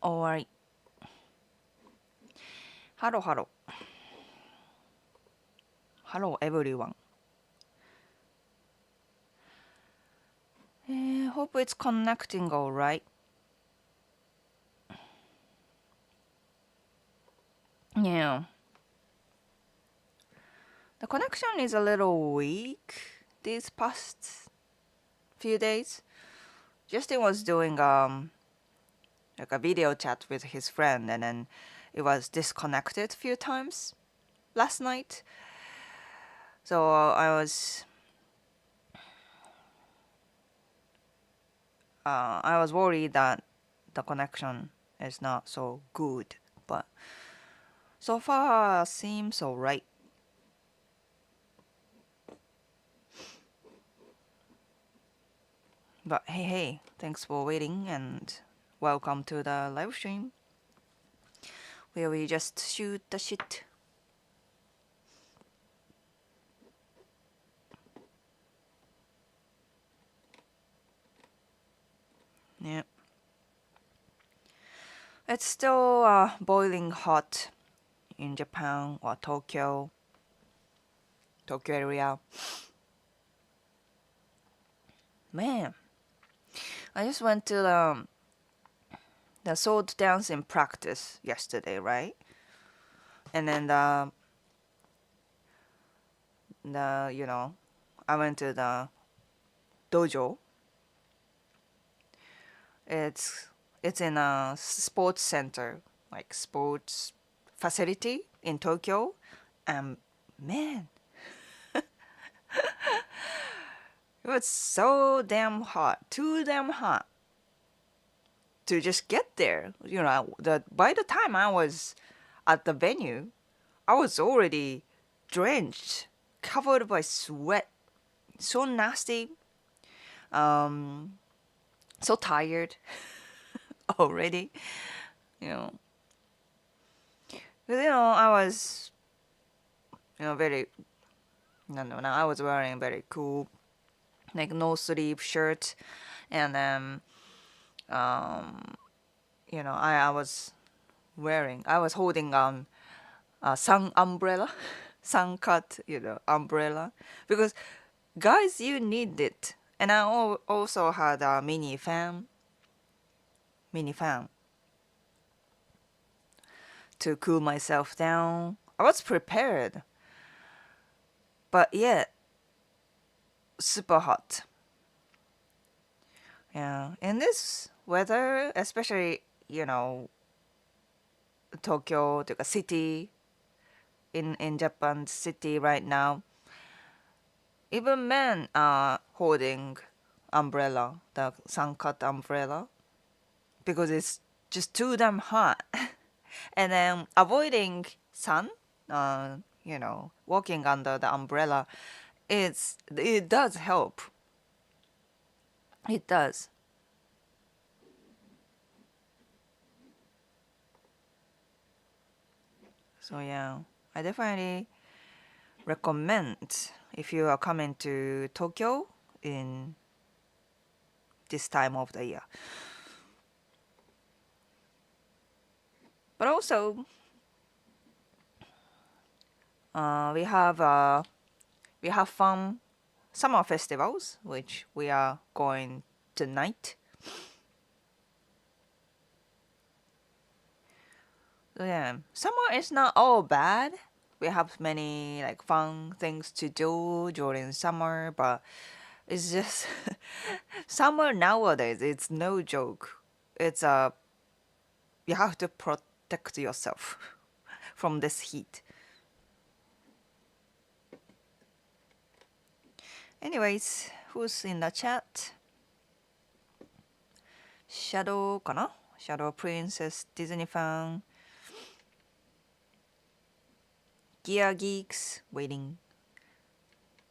Alright. Hello, hello. Hello, everyone. Hope it's connecting alright. Yeah. The connection is a little weak these past few days. Justin was doing like a video chat with his friend, and then it was disconnected a few times last night. So I was worried that the connection is not so good, but so far seems alright. But hey, thanks for waiting and welcome to the live stream where we just shoot the shit. Yeah. It's still boiling hot in Japan or Tokyo area. Man, I just went to the sword dancing practice yesterday, right? And then I went to the dojo. It's in a sports center, like sports facility in Tokyo, and man, it was so damn hot, too damn hot to just get there. By the time I was at the venue, I was already drenched, covered by sweat, so nasty, so tired already. You know, 'Cause, I was, very, no, I was wearing very cool, like no sleeve shirt, and then, I was holding a sun umbrella, sun cut, umbrella, because guys, you need it. And I also had a mini fan to cool myself down. I was prepared, but yet super hot. Yeah, in this weather, especially Tokyo, the city in Japan city right now, even men are holding umbrella, the sun cut umbrella, because it's just too damn hot. And then avoiding sun, walking under the umbrella, it does help. It does. So yeah, I definitely recommend if you are coming to Tokyo in this time of the year. But also, we have fun summer festivals, which we are going tonight. So yeah, summer is not all bad. We have many like fun things to do during summer, but it's just summer nowadays. It's no joke. It's you have to protect yourself from this heat. Anyways, who's in the chat? Shadow かな? Shadow Princess Disney fan. Gear Geeks waiting.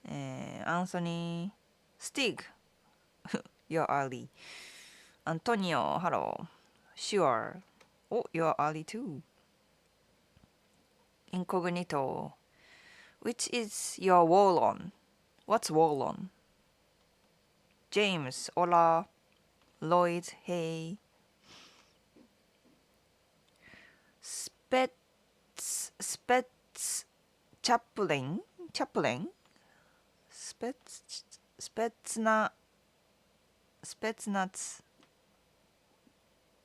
Anthony Stig. You're early. Antonio, hello. Sure. Oh, you're early too. Incognito. Which is your wall on? What's wall on? James, hola. Lloyd, hey. Spets Chaplain Spetsna Spetsnaz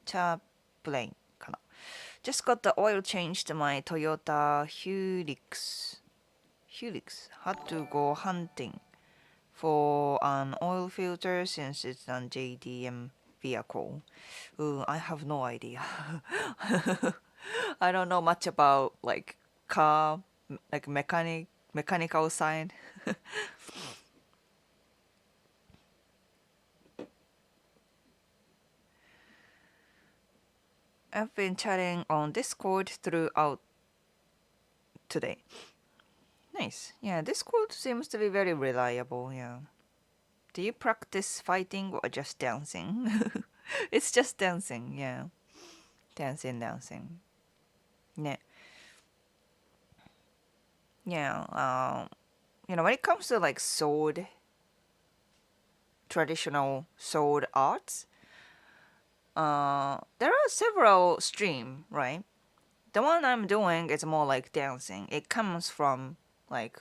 Chaplain かな。Just got the oil changed to my Toyota Hilux. Had to go hunting for an oil filter since it's an JDM vehicle. I have no idea. I don't know much about like car, like mechanical side. I've been chatting on Discord throughout today. Nice. Yeah, Discord seems to be very reliable. Yeah. Do you practice fighting or just dancing? It's just dancing. Yeah. Dancing. Yeah. Yeah. When it comes to like traditional sword arts, there are several stream, right? The one I'm doing is more like dancing. It comes from like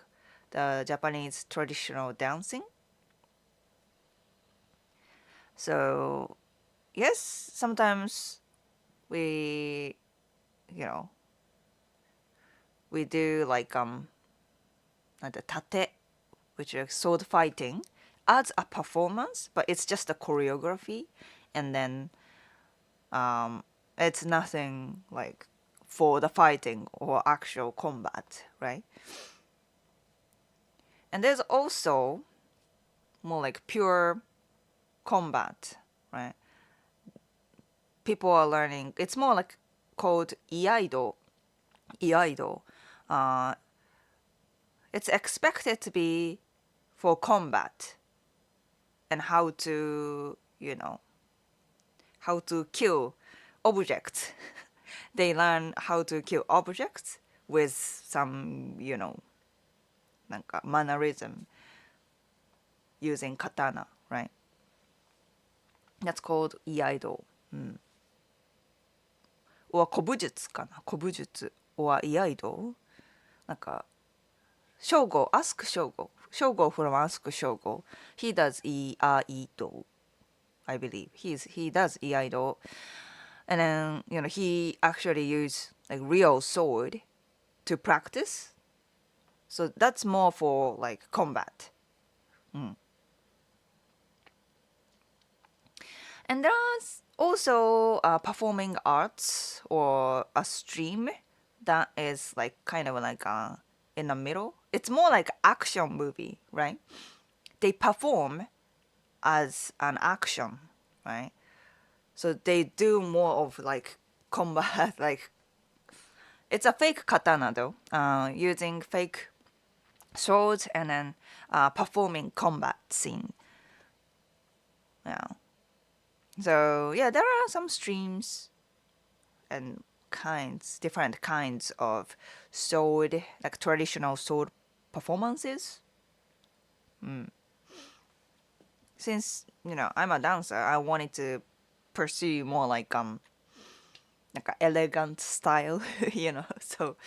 the Japanese traditional dancing. So yes, sometimes we, you know, we do like the tate, which is sword fighting, as a performance, but it's just a choreography, and then it's nothing like for the fighting or actual combat, right? And there's also more like pure combat, right? People are learning. It's more like called iaido. Iaido. Uh, it's expected to be for combat and how to, how to kill objects. They learn how to kill objects with some, なんか mannerism using katana, right? That's called 居合道。うん。or 古武術かな。古武術 or 居合道。なんか、Shogo, ask Shogo. Shogo from Ask Shogo. He does 居合道. I believe. He does 居合道. And then, he actually used like real sword to practice. So that's more for like combat. Mm. And there's also performing arts or a stream that is like kind of like in the middle. It's more like action movie, right? They perform as an action, right? So they do more of like combat, like it's a fake katana though, using fake swords and then performing combat scene. Yeah. So yeah, there are some streams and different kinds of sword, like traditional sword performances. Since I'm a dancer, I wanted to pursue more like elegant style, So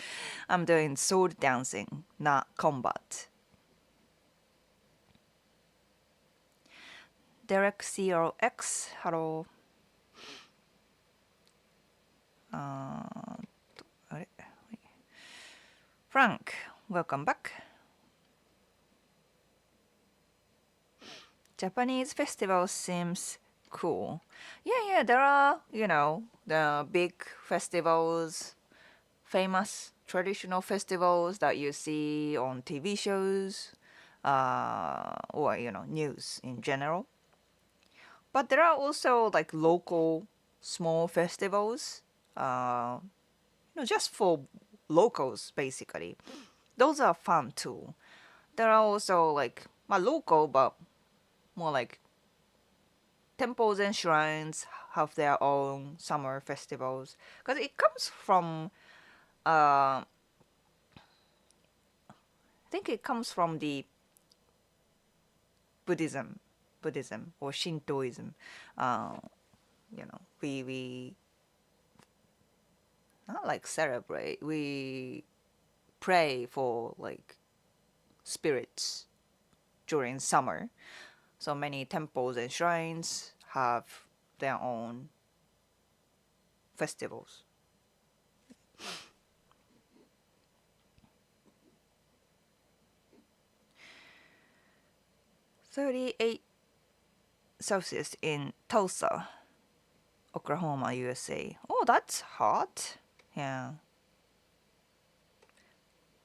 I'm doing sword dancing, not combat. Derek CRX, hello. Frank, welcome back. Japanese festival seems cool. Yeah, there are, the big festivals, famous traditional festivals that you see on TV shows, or, news in general. But there are also like local small festivals, just for locals basically. Those are fun too. There are also like local, but more like temples and shrines have their own summer festivals because it comes from I think it comes from the Buddhism or Shintoism. We not like celebrate. We pray for like spirits during summer. So many temples and shrines have their own festivals. .38 Celsius in Tulsa, Oklahoma, USA. Oh, that's hot. Yeah.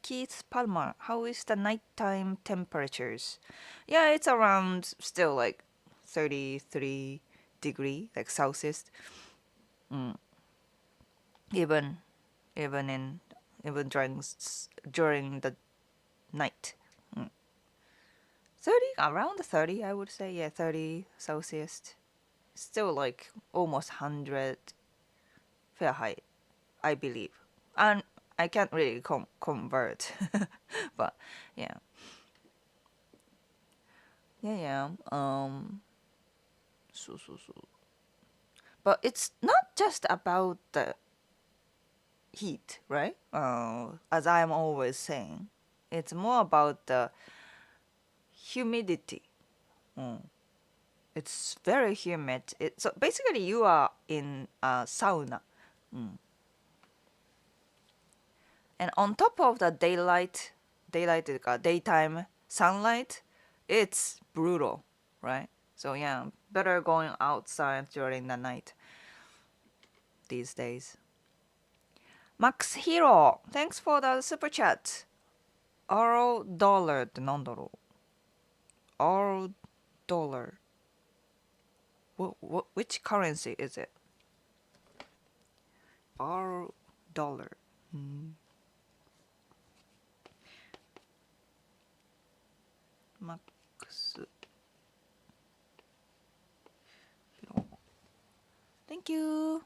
Keith Palmer, how is the nighttime temperatures? Yeah, it's around still like 33 degree, like Celsius. Mm. Even even in even during the night. Mm. 30 around 30 I would say. Yeah, 30 Celsius. Still like almost 100 Fahrenheit, I believe. And I can't really convert, but yeah. Yeah. So. But it's not just about the heat, right? As I'm always saying, it's more about the humidity. Mm. It's very humid. So basically, you are in a sauna. Mm. And on top of the daytime sunlight, it's brutal, right? So yeah, better going outside during the night these days. Max Hero, thanks for the super chat. R dollar ってなんだろう R dollar. Which currency is it? R dollar. Max Hero. Thank you.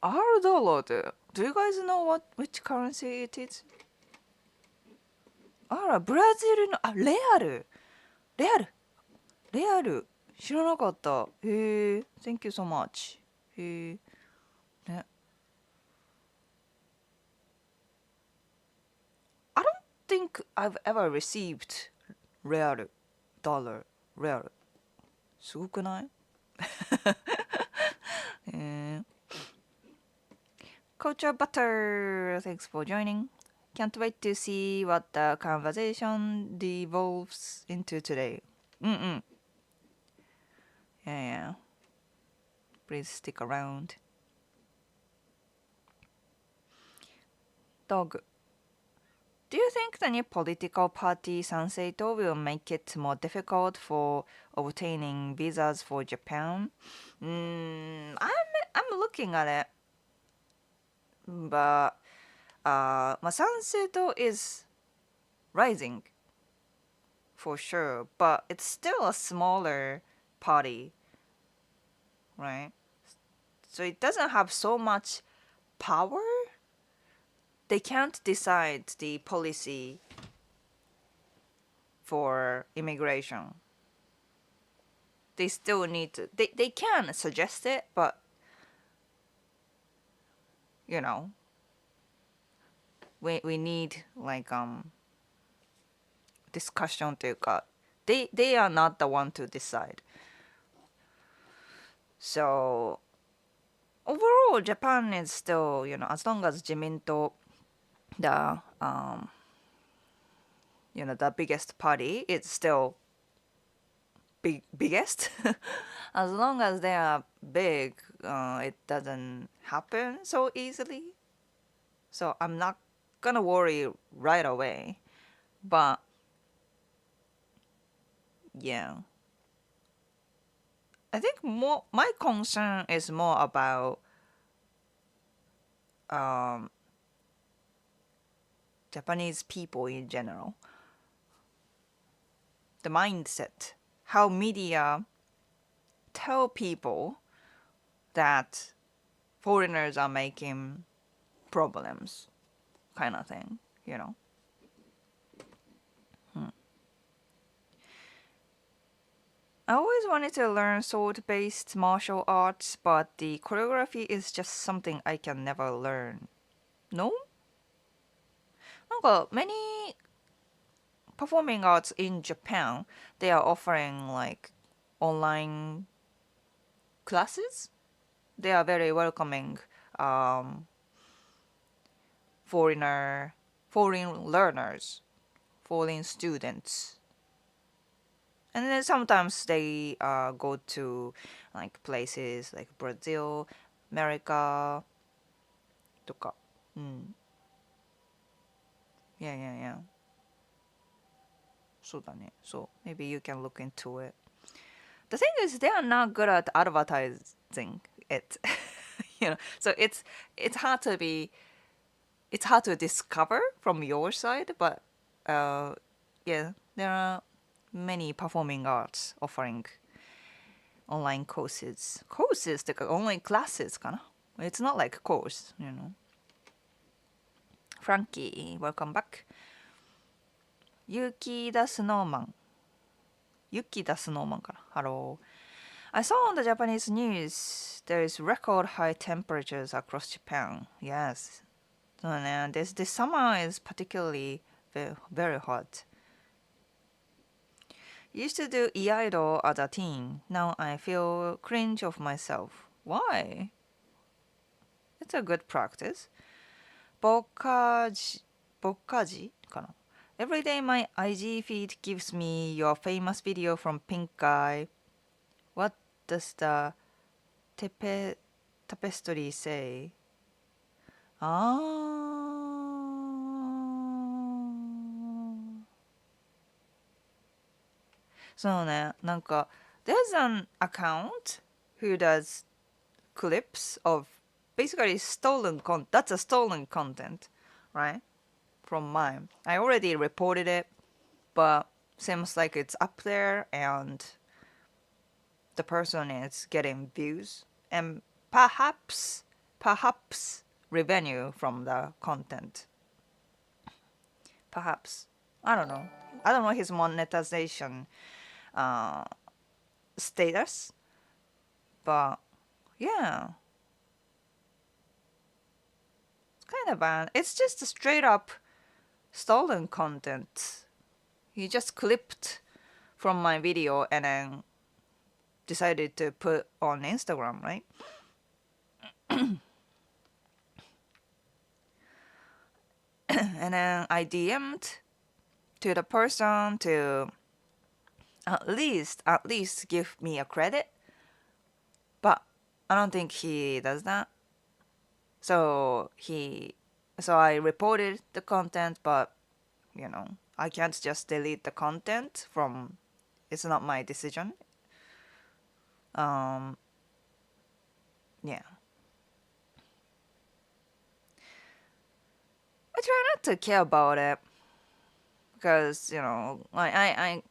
R dollar. Do you guys know which currency it is? あら、ブラジルの、レアル。レアル。知らなかった。へえ。Thank you so much. へえ。ね。I don't think I've ever received レアル。dollar。レアル。すごくないCulture Butter, thanks for joining. Can't wait to see what the conversation devolves into today. Yeah. Please stick around. Dog. Do you think the new political party Sanseito will make it more difficult for obtaining visas for Japan? I'm looking at it, but Sanseito is rising for sure, but it's still a smaller party, right? So it doesn't have so much power. They can't decide the policy for immigration. They still need to, they can suggest it, but you know, we need like discussion というか they are not the one to decide. So overall Japan is still, as long as 自民党 the the biggest party, it's still biggest. As long as they are big, it doesn't happen so easily. So I'm not gonna worry right away. But yeah, I think my concern is more about Japanese people in general. The mindset, how media tell people that foreigners are making problems, kind of thing. I always wanted to learn sword-based martial arts, but the choreography is just something I can never learn. No? なんか many performing arts in Japan, they are offering like online classes. They are very welcoming um, foreigner, foreign learners, foreign students. And then sometimes they go to like places like Brazil, America とか。うん。Yeah, yeah, yeah. そうだね。そう。Maybe you can look into it. The thing is, they are not good at advertising it. So it's hard to be it's hard to discover from your side, but yeah, there are many performing arts offering online courses. Courses ってか online classes かな It's not like a course. Frankie, welcome back. Yuki the Snowman. Yuki the Snowman かな Hello. I saw on the Japanese news there is record high temperatures across Japan. Yes. So, this summer is particularly very hot. Used to do e-idol as a teen. Now I feel cringe of myself. Why? It's a good practice. Bokkaji, Bokkaji かな Every day my IG feed gives me your famous video from Pink Guy. What does the tapestry say? そうね、なんか there's an account who does clips of basically stolen content. That's a stolen content, right? From mine. I already reported it, but seems like it's up there and the person is getting views and perhaps revenue from the content. Perhaps. I don't know. I don't know his monetization uh, status, but yeah, it's kind of bad. It's just a straight up stolen content. He just clipped from my video and then decided to put on Instagram, right? And then I DM'd to the person to at least give me a credit, but I don't think he does that. So I reported the content, but I can't just delete the content from. It's not my decision. Yeah. I try not to care about it because I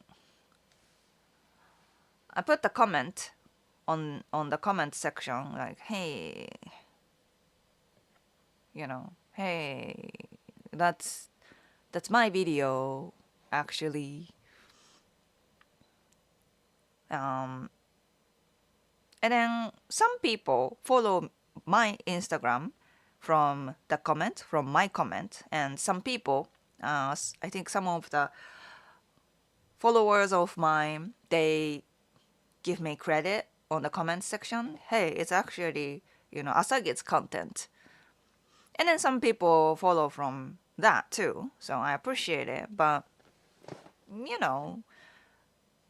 put the comment on the comment section like, hey, hey, that's my video actually. And then some people follow my Instagram from my comment, and some people, I think some of the followers of mine, they give me credit on the comment section. Hey, it's actually, Asagi's content. And then some people follow from that too, so I appreciate it. But,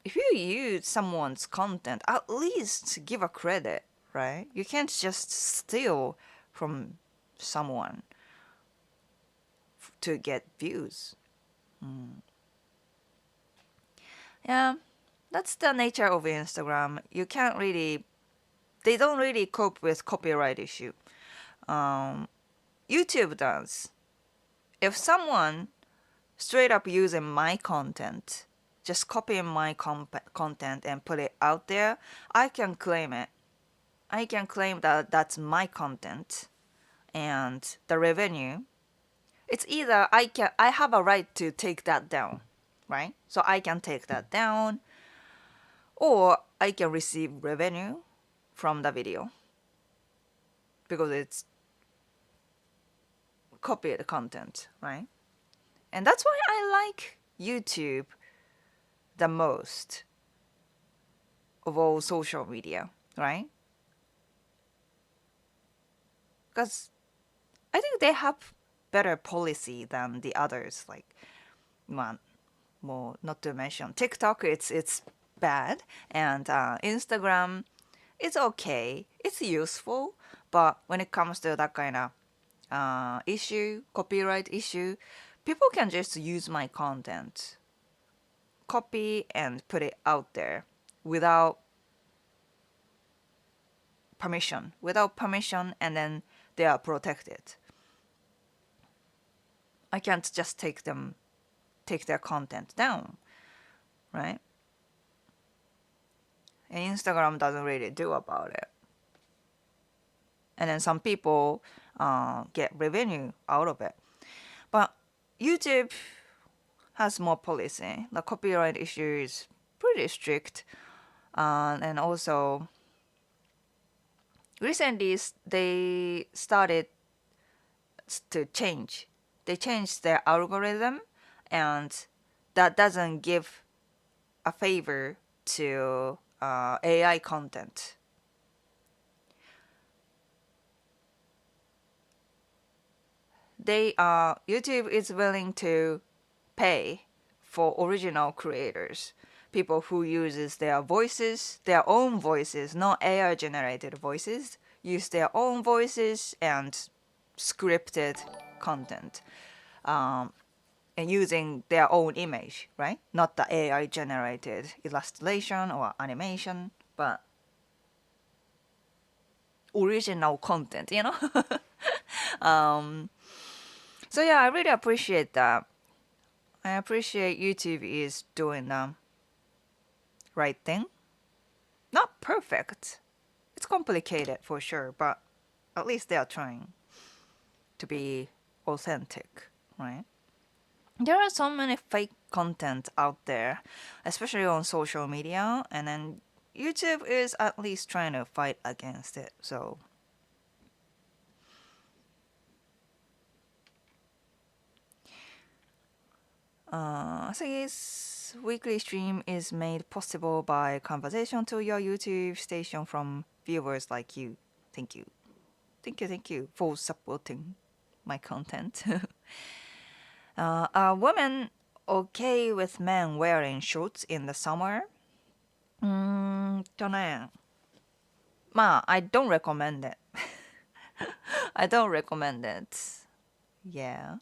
if you use someone's content, at least give a credit, right? You can't just steal from someone to get views. Yeah, that's the nature of Instagram. They don't really cope with copyright issue. YouTube does. If someone straight up using my content, just copying my content and put it out there, I can claim it. I can claim that that's my content, and the revenue. It's either I have a right to take that down, right? So I can take that down, or I can receive revenue from the video because it's copied content, right? And that's why I like YouTube the most of all social media, right? Because I think they have better policy than the others. Like, well, more not to mention TikTok, it's bad, and Instagram, it's okay, it's useful, but when it comes to that kind of issue, copyright issue, people can just use my content, copy and put it out there without permission, and then they are protected. I can't just take their content down, right? And Instagram doesn't really do about it. And then some people get revenue out of it. But YouTube has more policy. The copyright issue is pretty strict. And also, recently they started to change. They changed their algorithm, and that doesn't give a favor to AI content. YouTube is willing to pay for original creators, people who uses their voices, their own voices, not AI generated voices, use their own voices and scripted content, and using their own image, right? Not the AI generated illustration or animation, but original content, you know? So yeah, I really appreciate that. I appreciate YouTube is doing the right thing. Not perfect. It's complicated for sure, but at least they are trying to be authentic, right? There are so many fake content out there, especially on social media, and then YouTube is at least trying to fight against it. So I think this weekly stream is made possible by conversation to your YouTube station from viewers like you. Thank you. Thank you for supporting my content. Are women okay with men wearing shorts in the summer? まあ, I don't recommend it. I don't recommend it. Yeah.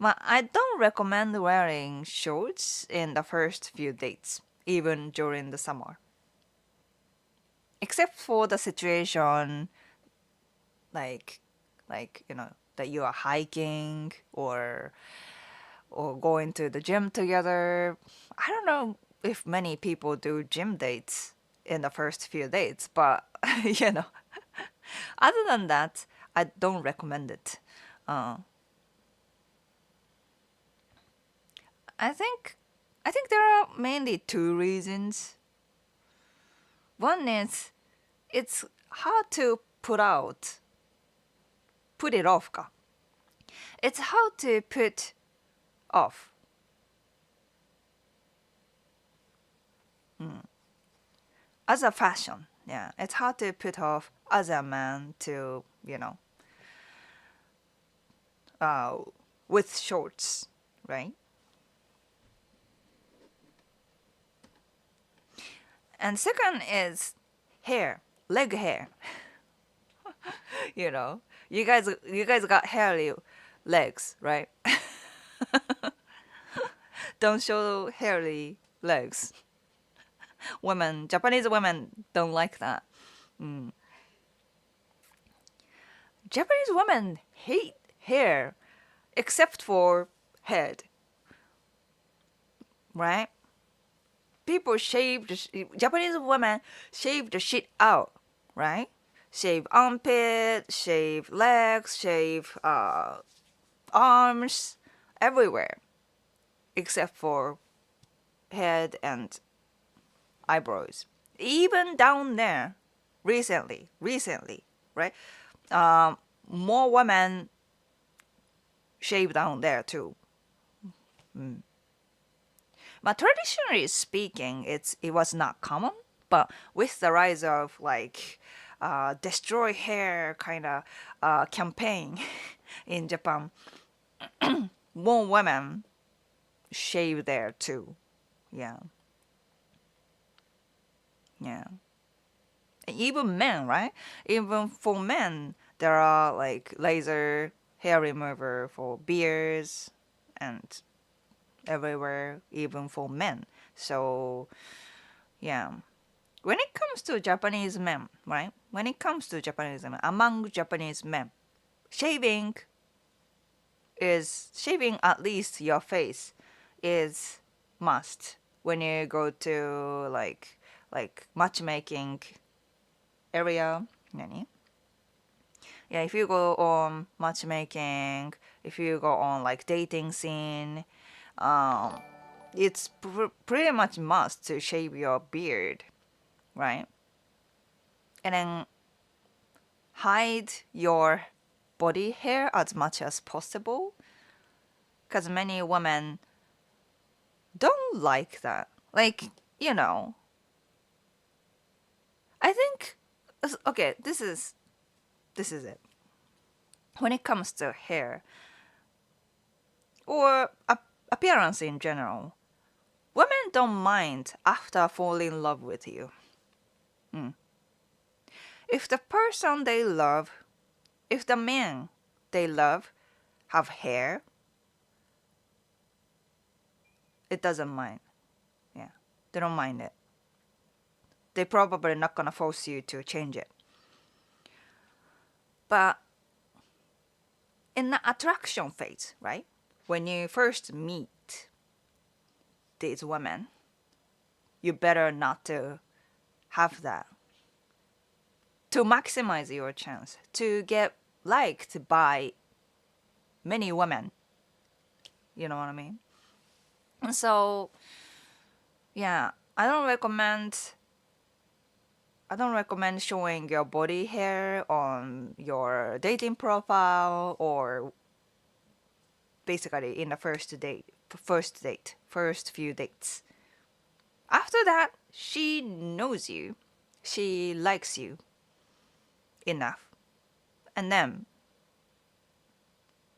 I don't recommend wearing shorts in the first few dates, even during the summer. Except for the situation like that you are hiking or going to the gym together. I don't know if many people do gym dates in the first few dates, but other than that, I don't recommend it. I think there are mainly two reasons. One is it's hard to put it off. It's hard to put off. As a fashion, yeah, it's hard to put off as a man to, with shorts, right? And second is leg hair. You guys got hairy legs, right? Don't show hairy legs. Japanese women don't like that. Japanese women hate hair, except for head, right? Japanese women shave the shit out, right? Shave armpit, shave legs, shave arms, everywhere, except for head and eyebrows. Even down there, recently, right? More women shave down there too. But traditionally speaking, it was not common. But with the rise of like destroy hair kind of campaign in Japan, more women shave there too. Yeah, yeah. Even men, right? Even for men, there are like laser hair remover for beards and everywhere, even for men. So, yeah. When it comes to Japanese men, right? When it comes to Japanese men, among Japanese men, shaving shaving at least your face is must when you go to like matchmaking area. Nani? Yeah, if you go on matchmaking, if you go on like dating scene, um, it's pretty much must to shave your beard, right? And then hide your body hair as much as possible, because many women don't like that. Like, you know, I think okay, this is it. When it comes to hair or appearance in general, women don't mind after falling in love with you. Mm. If the person they love, if the man they love have hair, it doesn't mind. Yeah, they don't mind it. They're probably not gonna force you to change it. But in the attraction phase, right? When you first meet these women, you better not to have that. To maximize your chance to get liked by many women. You know what I mean? And so, yeah, I don't recommend showing your body hair on your dating profile or basically in the first few dates. After that, she knows you, she likes you enough, and then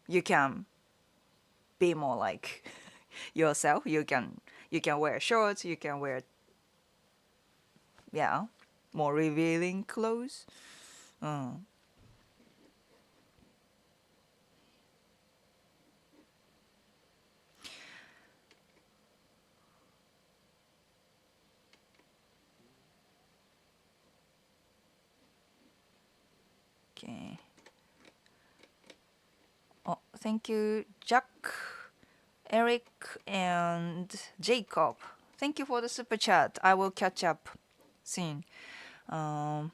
you can be more like yourself. You can wear shorts, you can wear, yeah, more revealing clothes. Mm. Okay. Oh, thank you, Jack, Eric, and Jacob. Thank you for the super chat. I will catch up soon. Um,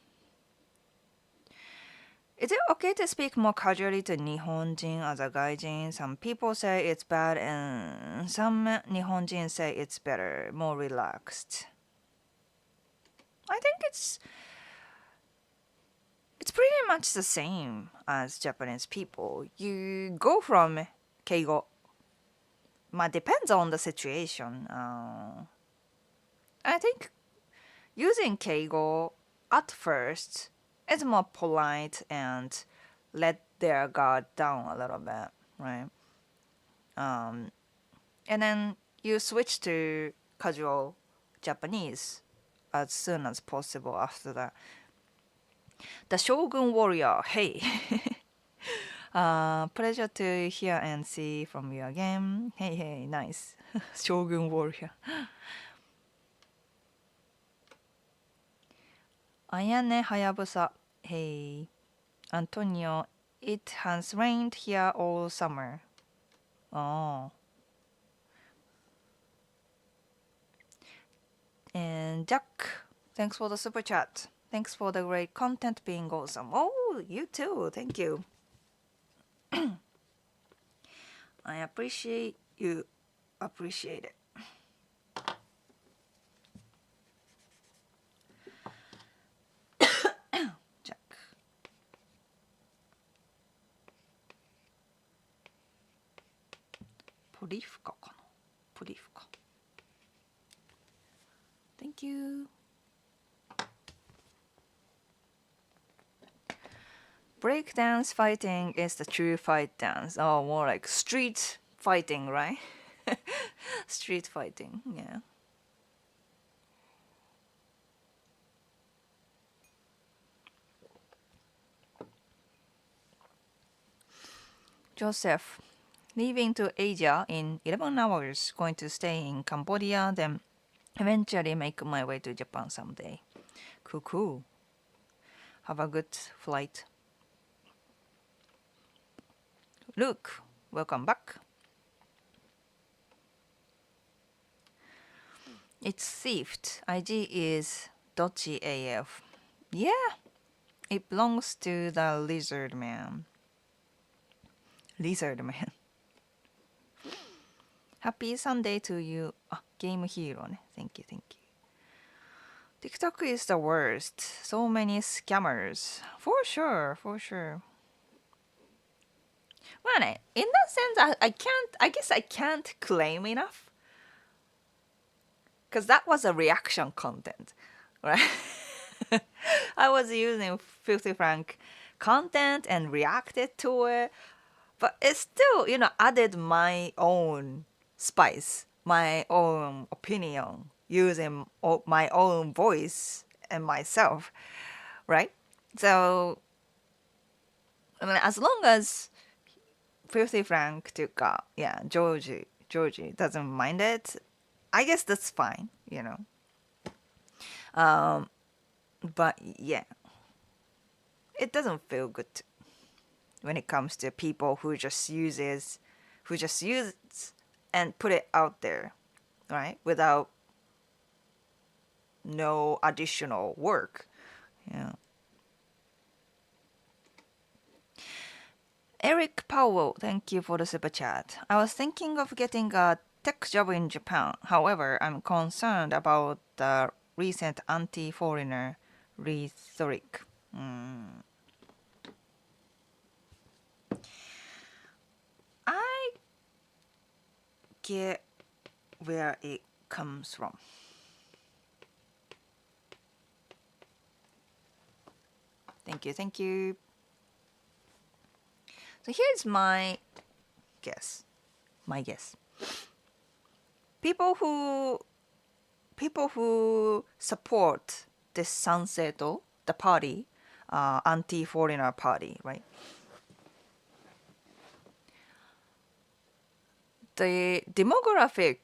is it okay to speak more casually to Nihonjin as a gaijin? Some people say it's bad, and some Nihonjin say it's better, more relaxed. I think it's pretty much the same as Japanese people. You go from keigo. Depends on the situation. I think using keigo at first is more polite and let their guard down a little bit, right? Um, and then you switch to casual Japanese as soon as possible after that. The Shogun Warrior, hey. Pleasure to hear and see from you again. Hey, hey, nice. Shogun Warrior. Ayane Hayabusa, hey. Antonio, it has rained here all summer. Oh. And Jack, thanks for the super chat. Thanks for the great content being awesome. Oh, you too. Thank you. I appreciate you. Appreciate it. プリフカかな。プリフカ。Thank you. Breakdance fighting is the true fight dance. Oh, more like street fighting, right? Street fighting, yeah. Joseph, leaving to Asia in 11 hours, going to stay in Cambodia, then eventually make my way to Japan someday. Cool, cool. Have a good flight. Luke, welcome back. It's thieved. IG is dodgy AF. Yeah, it belongs to the lizard man. Lizard man. Happy Sunday to you. Game hero ね。Thank you, thank you. TikTok is the worst. So many scammers. For sure, for sure. まあね、in that sense, I guess I can't claim enough. Because that was a reaction content, right? I was using 50 franc content and reacted to it. But it still, added my own spice, my own opinion, using my own voice and myself, right? So, I mean, as long as 50 franc っていうか、yeah, Georgie doesn't mind it, I guess that's fine, But yeah, it doesn't feel good when it comes to people who just use and put it out there, right? Without no additional work. Yeah. Eric Powell, thank you for the super chat. I was thinking of getting a tech job in Japan. However, I'm concerned about the recent anti-foreigner rhetoric. I get where it comes from. Thank you, thank you. So here's my guess. People who support this Sanseto, the party, anti-foreigner party, right? The demographic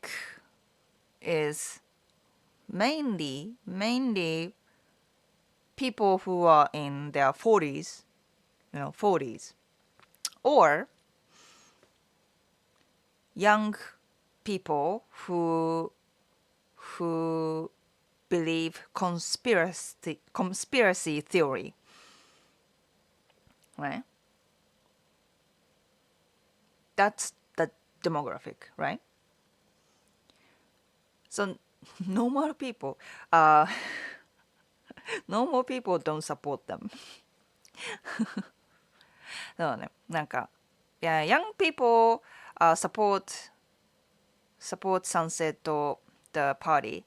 is mainly people who are in their 40s, 40s, or young people who believe conspiracy theory, right? That's the demographic, right? So normal people don't support them. そうね、なんか、yeah, young people support Sunset or the party.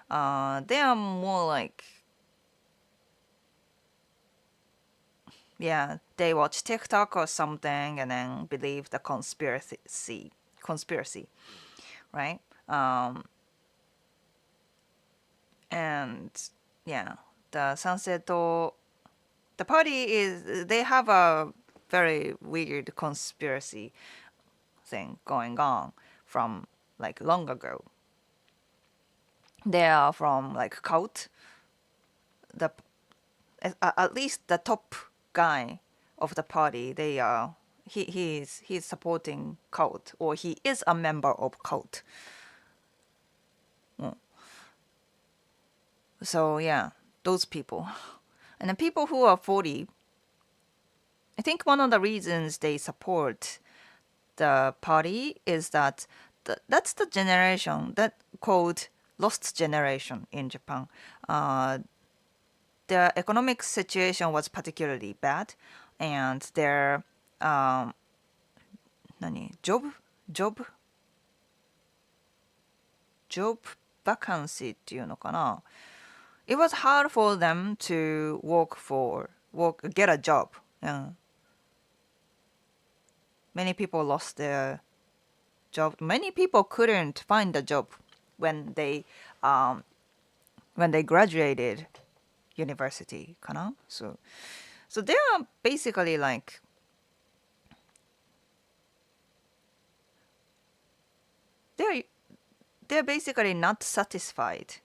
They are more like, yeah, they watch TikTok or something and then believe the conspiracy, right? And yeah, the Sunset, the party they have a very weird conspiracy thing going on from like long ago. They are from like cult. At least the top guy of the party, he's supporting cult, or he is a member of cult. So yeah, those people. And the people who are 40, I think one of the reasons they support the party is that that's the generation that called lost generation in Japan. Their economic situation was particularly bad, and their job job vacancy っていうのかな。It was hard for them to get a job. Yeah. Many people lost their job. Many people couldn't find a job when um, they graduated university かな。So they are basically like they're they're basically not satisfied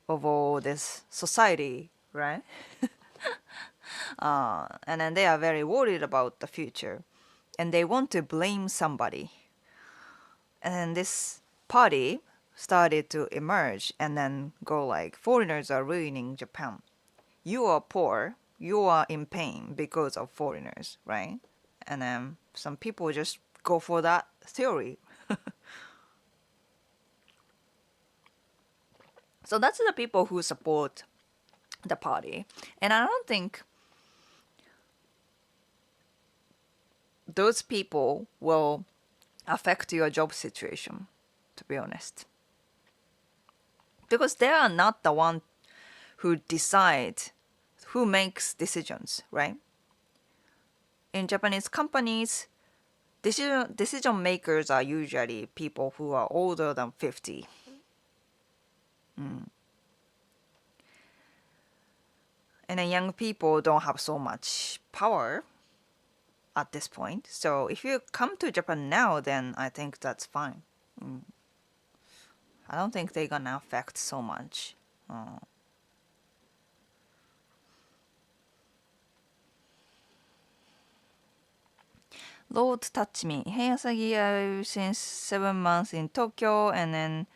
of all this society, right? And then they are very worried about the future, and they want to blame somebody. And then this party started to emerge and then go like, foreigners are ruining Japan. You are poor, you are in pain because of foreigners, right? And then some people just go for that theory. So that's the people who support the party. And I don't think those people will affect your job situation, to be honest. Because they are not the one who makes decisions, right? In Japanese companies, decision makers are usually people who are older than 50. And then young people don't have so much power at this point. So if you come to Japan now, then I think that's fine. I don't think they're gonna affect so much. Lord touch me. Hey Asagi, I've since 7 months in Tokyo, and then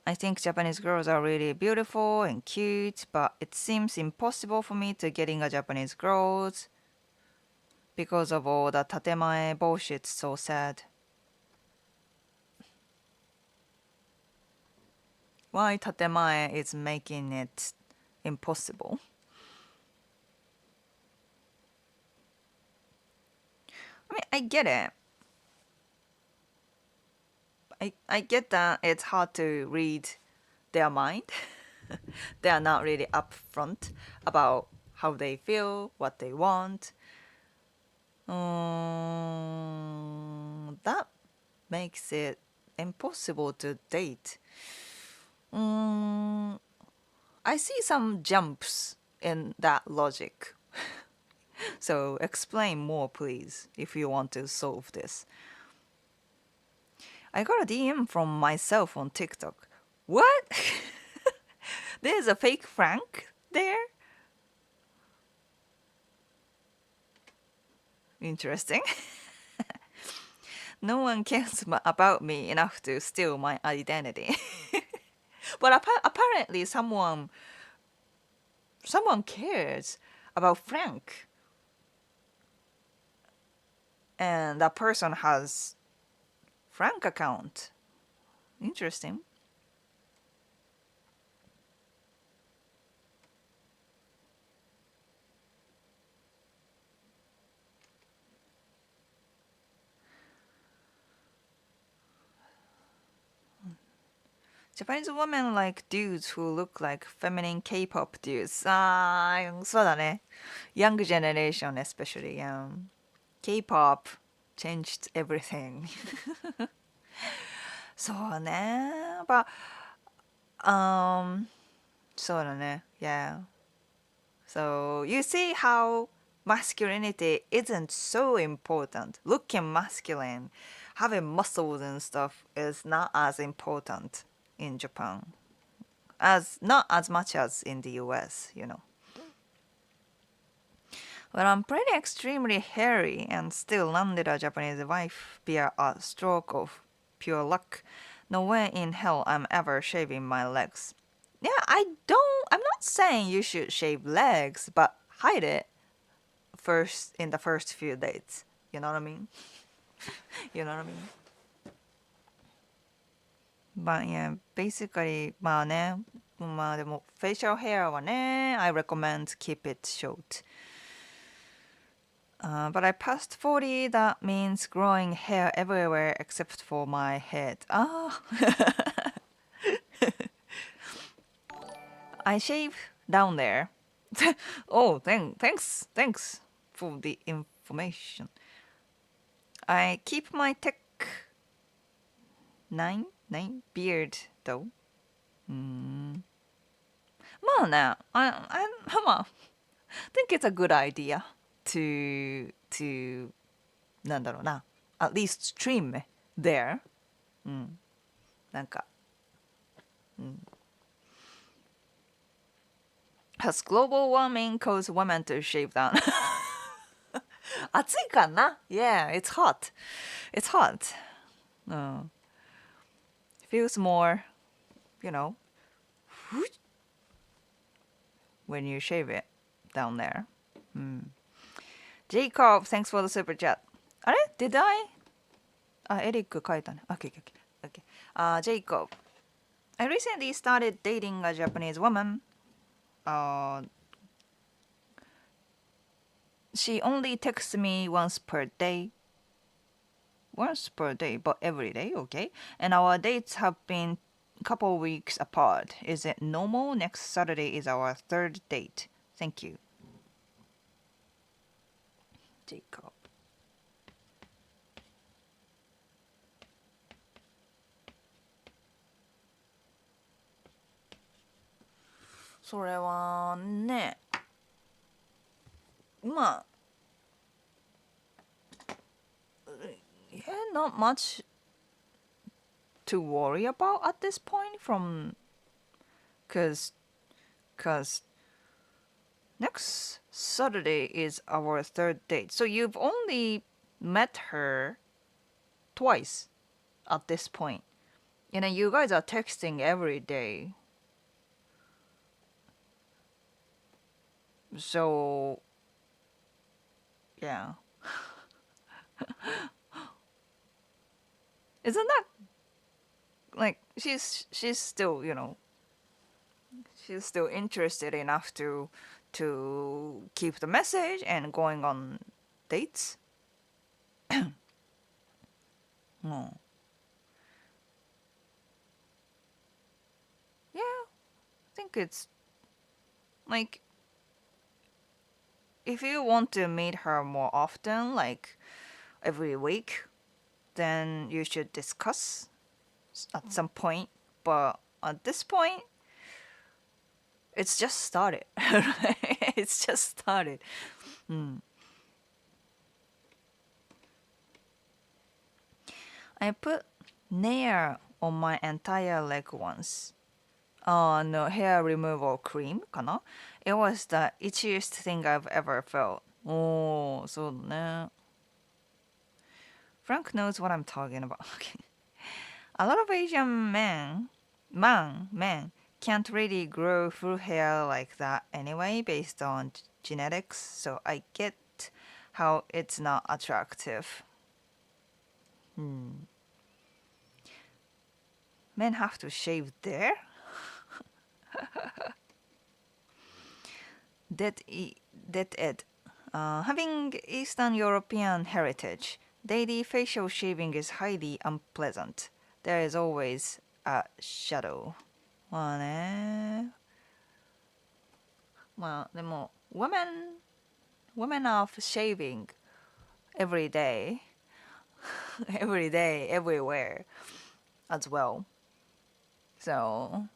I think Japanese girls are really beautiful and cute, but it seems impossible for me to getting a Japanese girls because of all the tatemae bullshit. So sad. Why tatemae is making it impossible? I mean, I get it. I get that it's hard to read their mind. They are not really upfront about how they feel, what they want. That makes it impossible to date. I see some jumps in that logic. So explain more, please, if you want to solve this. I got a DM from myself on TikTok. What? There's a fake Frank there? Interesting. No one cares about me enough to steal my identity. But apparently someone cares about Frank. And that person has Frank account. Interesting. Japanese women like dudes who look like feminine K-pop dudes. そうだね。Young generation especially. K-pop changed everything. そうね。But,そうだね。Yeah. So you see how masculinity isn't so important. Looking masculine, having muscles and stuff is not as important in Japan. Not as much as in the US, you know. Well, I'm pretty extremely hairy and still landed a Japanese wife via a stroke of pure luck. No way in hell I'm ever shaving my legs. Yeah, I'm not saying you should shave legs, but hide it first in the first few dates. You know what I mean? You know what I mean? But yeah, basically, まあね、まあでも、facial hair はね、I recommend keep it short. But I passed 40, that means growing hair everywhere except for my head. I shave down there. Oh, thanks for the information. I keep my tech nine beard though. まあね、まあ think it's a good idea to なんだろうな at least stream there. なんか Has global warming caused women to shave down? 暑いかな Yeah, it's hot. It's hot. Feels more, you know, when you shave it down there. Jacob, thanks for the super chat. あれ Did I? あ、エリック書いたね。Okay, okay, okay. Jacob. I recently started dating a Japanese woman. She only texts me once per day. Once per day, but every day, okay? And our dates have been a couple weeks apart. Is it normal? Next Saturday is our third date. Thank you. Jacob. それはね、まあ、yeah, not much to worry about at this point from, cause next Saturday is our third date. So you've only met her twice at this point. You know, you guys are texting every day. So, yeah. Isn't that like she's still, you know, she's still interested enough to keep the message and going on dates? No. Yeah, I think it's like if you want to meet her more often, like every week, then you should discuss at some point. But at this point, it's just started. It's just started. I put nair on my entire leg once. No, hair removal cream かな? It was the itchiest thing I've ever felt. おー、そうだね。Frank knows what I'm talking about. A lot of Asian men can't really grow full hair like that anyway based on genetics, so I get how it's not attractive. Men have to shave there? Dead Ed. Having Eastern European heritage, daily facial shaving is highly unpleasant. There is always a shadow. まあね。まあでも women are shaving every day, every day, everywhere as well. So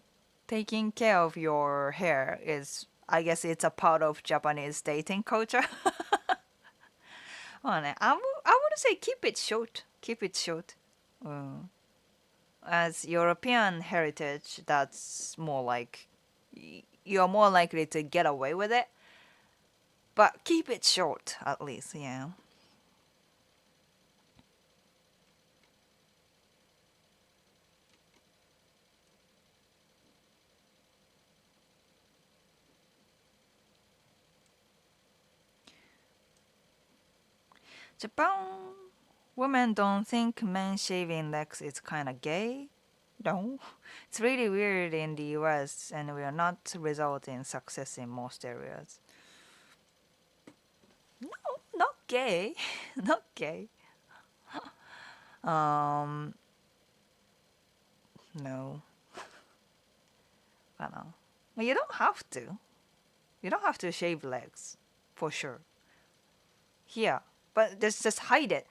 taking care of your hair is, I guess it's a part of Japanese dating culture. まあね、I would say keep it short. Keep it short. As European heritage, that's more like you're more likely to get away with it. But keep it short at least, yeah. Japan women don't think men shaving legs is kind of gay. No, it's really weird in the US and will not result in success in most areas. No, not gay. Not gay. No. かな。But you don't have to. You don't have to shave legs, for sure. Here, but just hide it.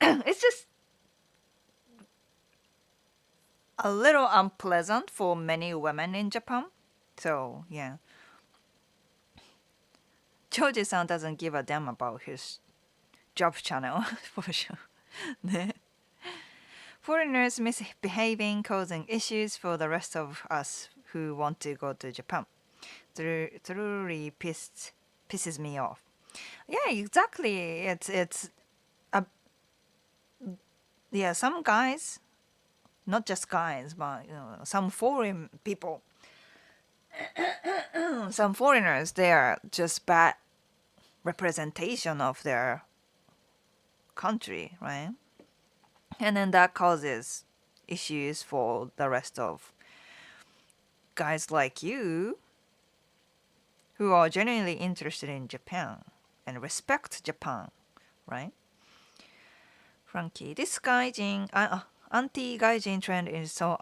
It's just a little unpleasant for many women in Japan. So yeah, Choji-san doesn't give a damn about his job channel for sure. ね。Foreigners misbehaving, causing issues for the rest of us who want to go to Japan. Truly pisses me off. Yeah, exactly. It's a yeah. Some guys, not just guys, but some foreign people, some foreigners, they are just bad representation of their country, right? And then that causes issues for the rest of guys like you who are genuinely interested in Japan and respect Japan, right? Frankie, this gaijin, anti-gaijin trend is so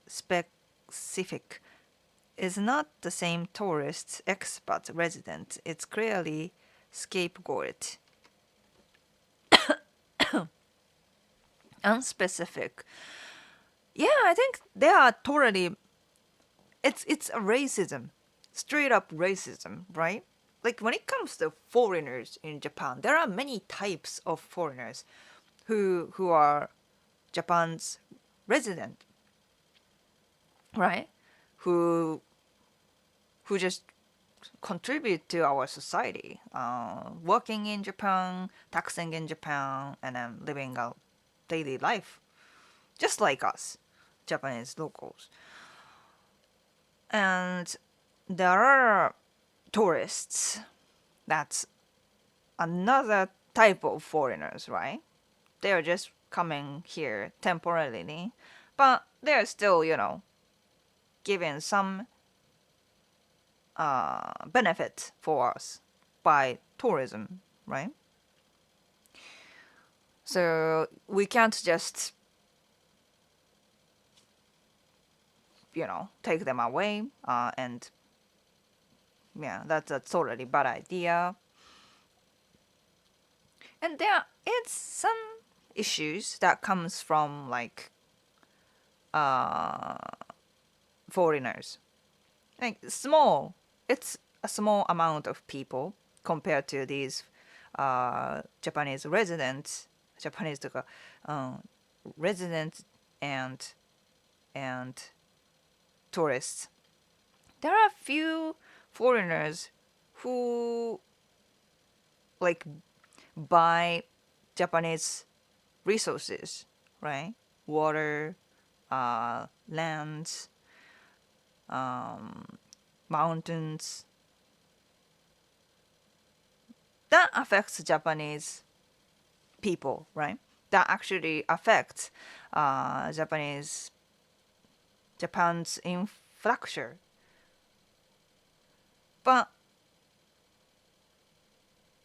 specific. It's not the same tourist, expat, resident. It's clearly scapegoat. Unspecific. Yeah, I think they are totally. It's a racism, straight up racism, right? Like when it comes to foreigners in Japan, there are many types of foreigners who are Japan's resident, right? Who just contribute to our society, working in Japan, taxing in Japan, and then living a daily life, just like us, Japanese locals. And there are tourists. That's another type of foreigners, right? They're just coming here temporarily, but they're still, giving some benefit for us by tourism, right? So we can't just, take them away, and yeah, that's a totally bad idea. And there is some issues that comes from like foreigners. Like it's a small amount of people compared to these Japanese residents, residents and tourists. There are a few foreigners who like buy Japanese resources, right? Water, lands, mountains. That affects Japanese people, right? That actually affects Japan's infrastructure. But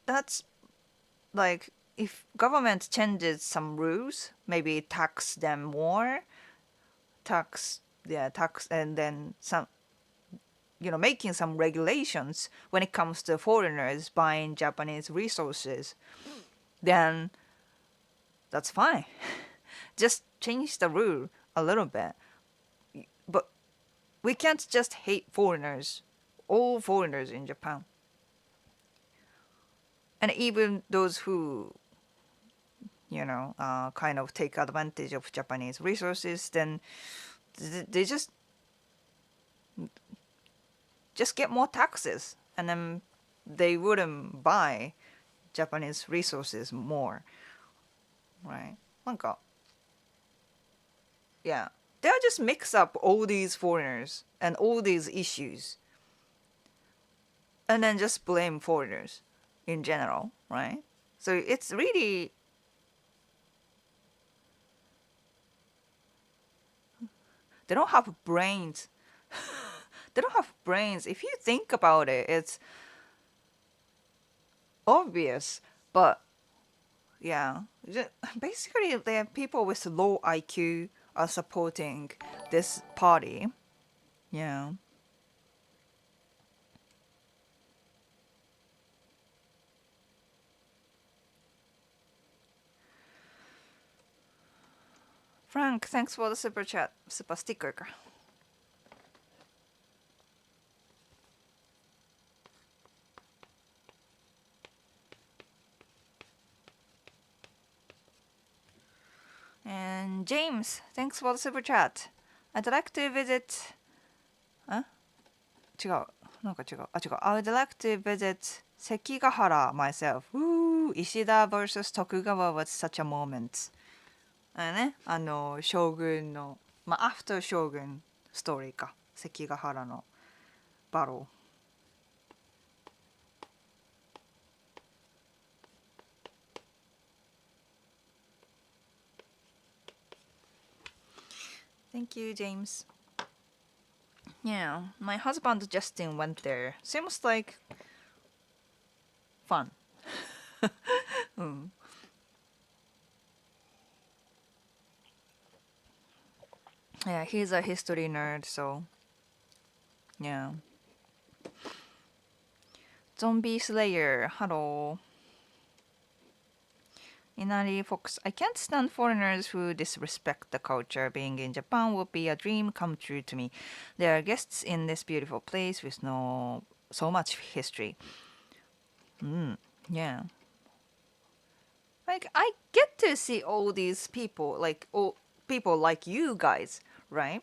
that's like if government changes some rules, maybe tax them more, tax and then some, making some regulations when it comes to foreigners buying Japanese resources, then that's fine. Just change the rule a little bit. But we can't just hate foreigners, all foreigners in Japan. And even those who, kind of take advantage of Japanese resources, then they just get more taxes, and then they wouldn't buy Japanese resources more, right? Yeah, they'll just mix up all these foreigners and all these issues, and then just blame foreigners in general, right? So it's really they don't have brains. They don't have brains. If you think about it, it's obvious. But yeah, basically, the people with low IQ are supporting this party, Yeah. Frank, thanks for the super chat. Super sticker か。And James, thanks for the super chat. I'd like to visit... あ違う。なんか違う。あ、違う。I would like to visit 関ヶ原 myself. 石田 vs 徳川 was such a moment. あれね、将軍の、まあ、after 将軍ストーリーか。関ヶ原のバトル。Thank you, James. Yeah, my husband Justin went there. Seems like fun. うん。Yeah, he's a history nerd, so yeah. Zombie Slayer, hello. Inari Fox, I can't stand foreigners who disrespect the culture. Being in Japan would be a dream come true to me. There are guests in this beautiful place with so much history. Yeah. Like I get to see all these people, like all people like you guys, right?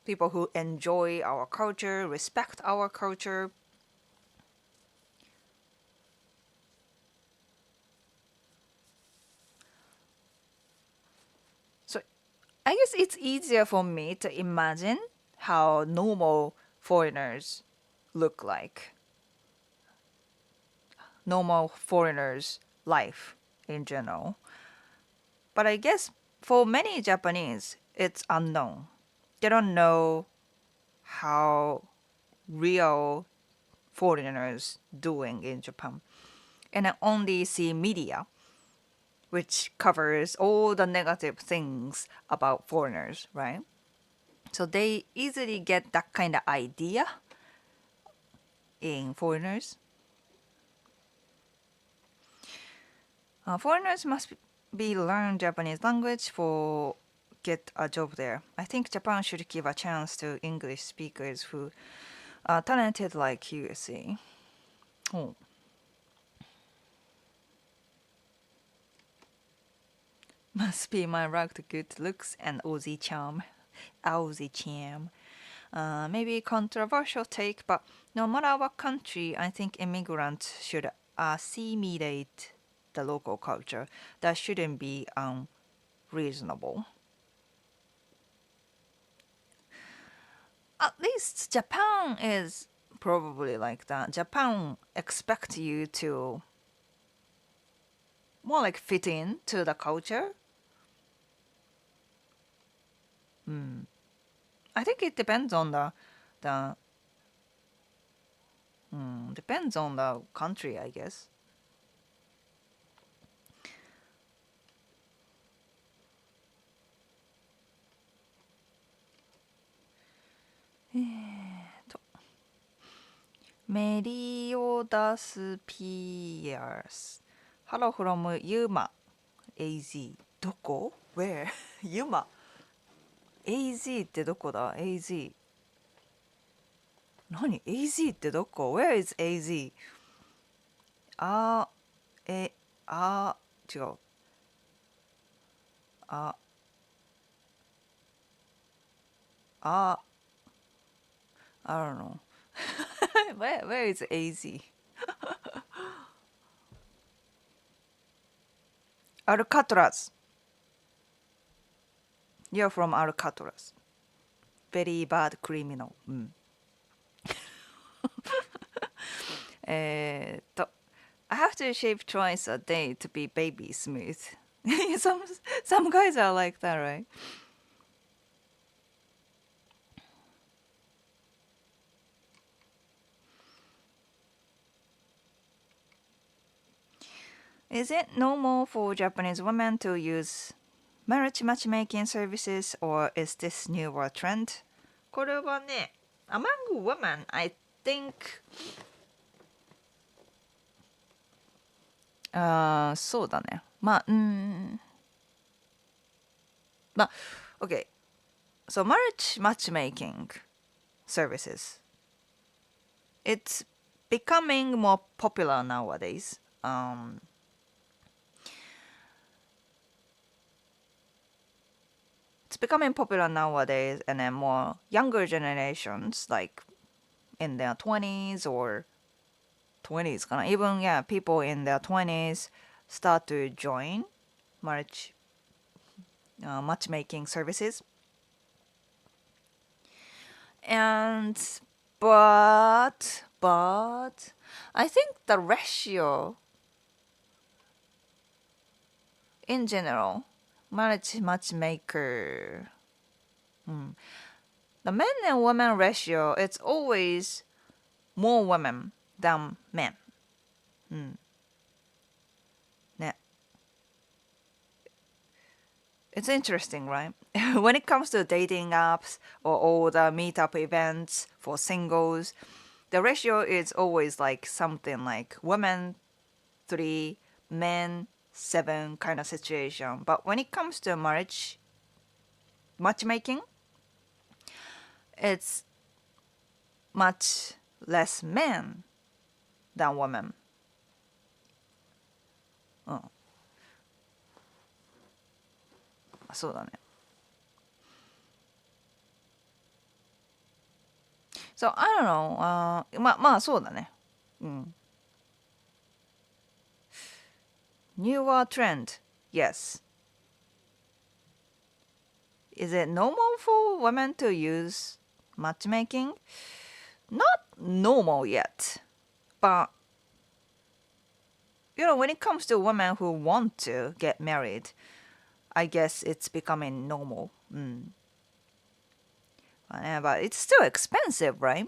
People who enjoy our culture, respect our culture. So I guess it's easier for me to imagine how normal foreigners look like. Normal foreigners' life in general. But I guess for many Japanese, it's unknown. They don't know how real foreigners doing in Japan. And I only see media, which covers all the negative things about foreigners, right? So they easily get that kind of idea in foreigners. Foreigners must be learn Japanese language for get a job there. I think Japan should give a chance to English speakers who are talented like USA. Oh. Must be my rugged good looks and Aussie charm. Aussie charm. Maybe controversial take, but no matter what country, I think immigrants should assimilate the local culture. That shouldn't be unreasonable. At least Japan is probably like that. Japan expects you to more like fit in to the culture. I think it depends on the depends on the country, I guess. Meliodas Pierce. Hello from Yuma, AZ. どこ Where? Yuma. AZ ってどこだ ?AZ。何 ?AZ ってどこ ?Where is AZ? あ、え、あ、違う。あ、あ、I don't know. Where is AZ? アルカトラズ。You're from Alcatraz. Very bad criminal. うん。I have to shave twice a day to be baby smooth. Some guys are like that, right? Is it normal for Japanese women to use marriage matchmaking services or is this newer trend? これはね、among women, I think, そうだね。まあ、まあ、OK. So marriage matchmaking services. It's becoming more popular nowadays. It's becoming popular nowadays, and then more younger generations, like in their 20s or 20s, even yeah, people in their 20s start to join marriage matchmaking services. And but I think the ratio in general, marriage matchmaker, the men and women ratio, it's always more women than men. ね。It's interesting, right? When it comes to dating apps or all the meetup events for singles, the ratio is always like something like women 3, men 7 kind of situation. But when it comes to marriage matchmaking, it's much less men than women. うん。そうだね。So I don't know. まあそうだね。うん。Newer trend. Yes. Is it normal for women to use matchmaking? Not normal yet. But when it comes to women who want to get married, I guess it's becoming normal. But it's still expensive, right?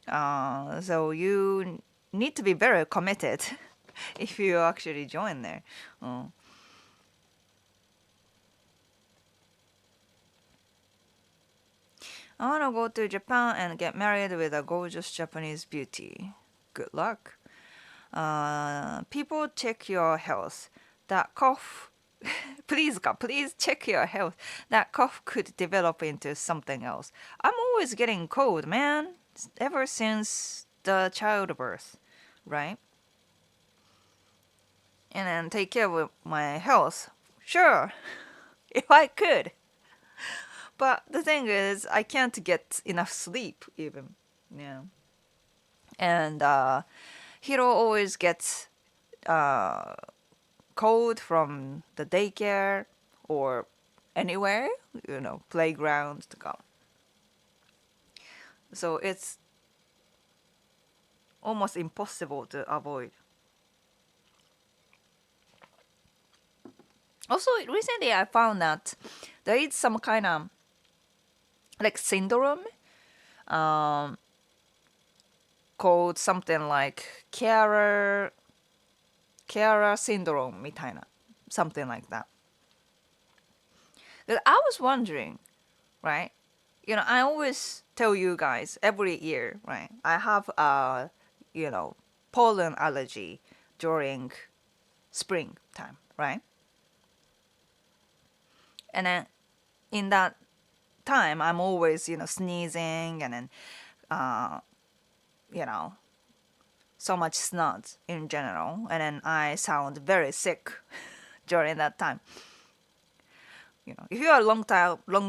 So you need to be very committed if you actually join there. I want to go to Japan and get married with a gorgeous Japanese beauty. Good luck. People check your health. That cough, please check your health. That cough could develop into something else. I'm always getting cold, man. Ever since the childbirth, right? And then take care of my health. Sure, if I could. But the thing is, I can't get enough sleep even. Yeah. And Hiro always gets cold from the daycare or anywhere, playground とか. So it's almost impossible to avoid. Also, recently I found that there is some kind of like syndrome called something like carer syndrome みたいな something like that. I was wondering, right? I always tell you guys every year, right? I have pollen allergy during spring time, right? And then in that time, I'm always, sneezing and then, so much snot in general. And then I sound very sick during that time. If you are a long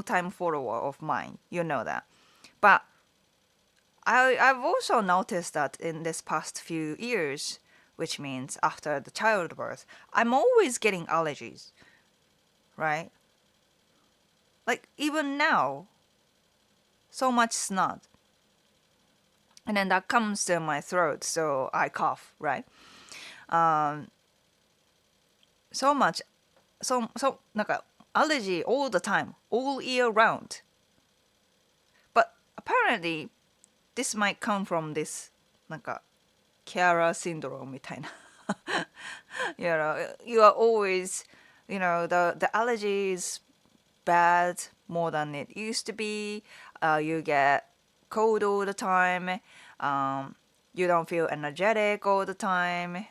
time follower of mine, you know that. But I've also noticed that in this past few years, which means after the childbirth, I'm always getting allergies, right? Like even now, so much snot. And then that comes to my throat, so I cough, right? So much, like allergy all the time, all year round. But apparently, this might come from this, なんか carer syndrome みたいな. You are always, the allergy is bad more than it used to be. you get cold all the time. You don't feel energetic all the time.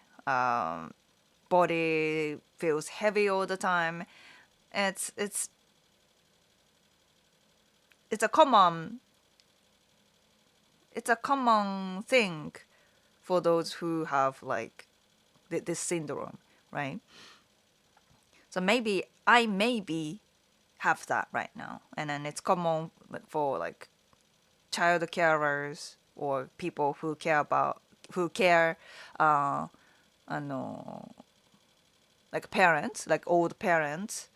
Body feels heavy all the time. It's it's it's a common it's a common thing for those who have like this syndrome, right? So maybe I maybe have that right now, and then it's common for like child carers or people who care あの like parents, like old parents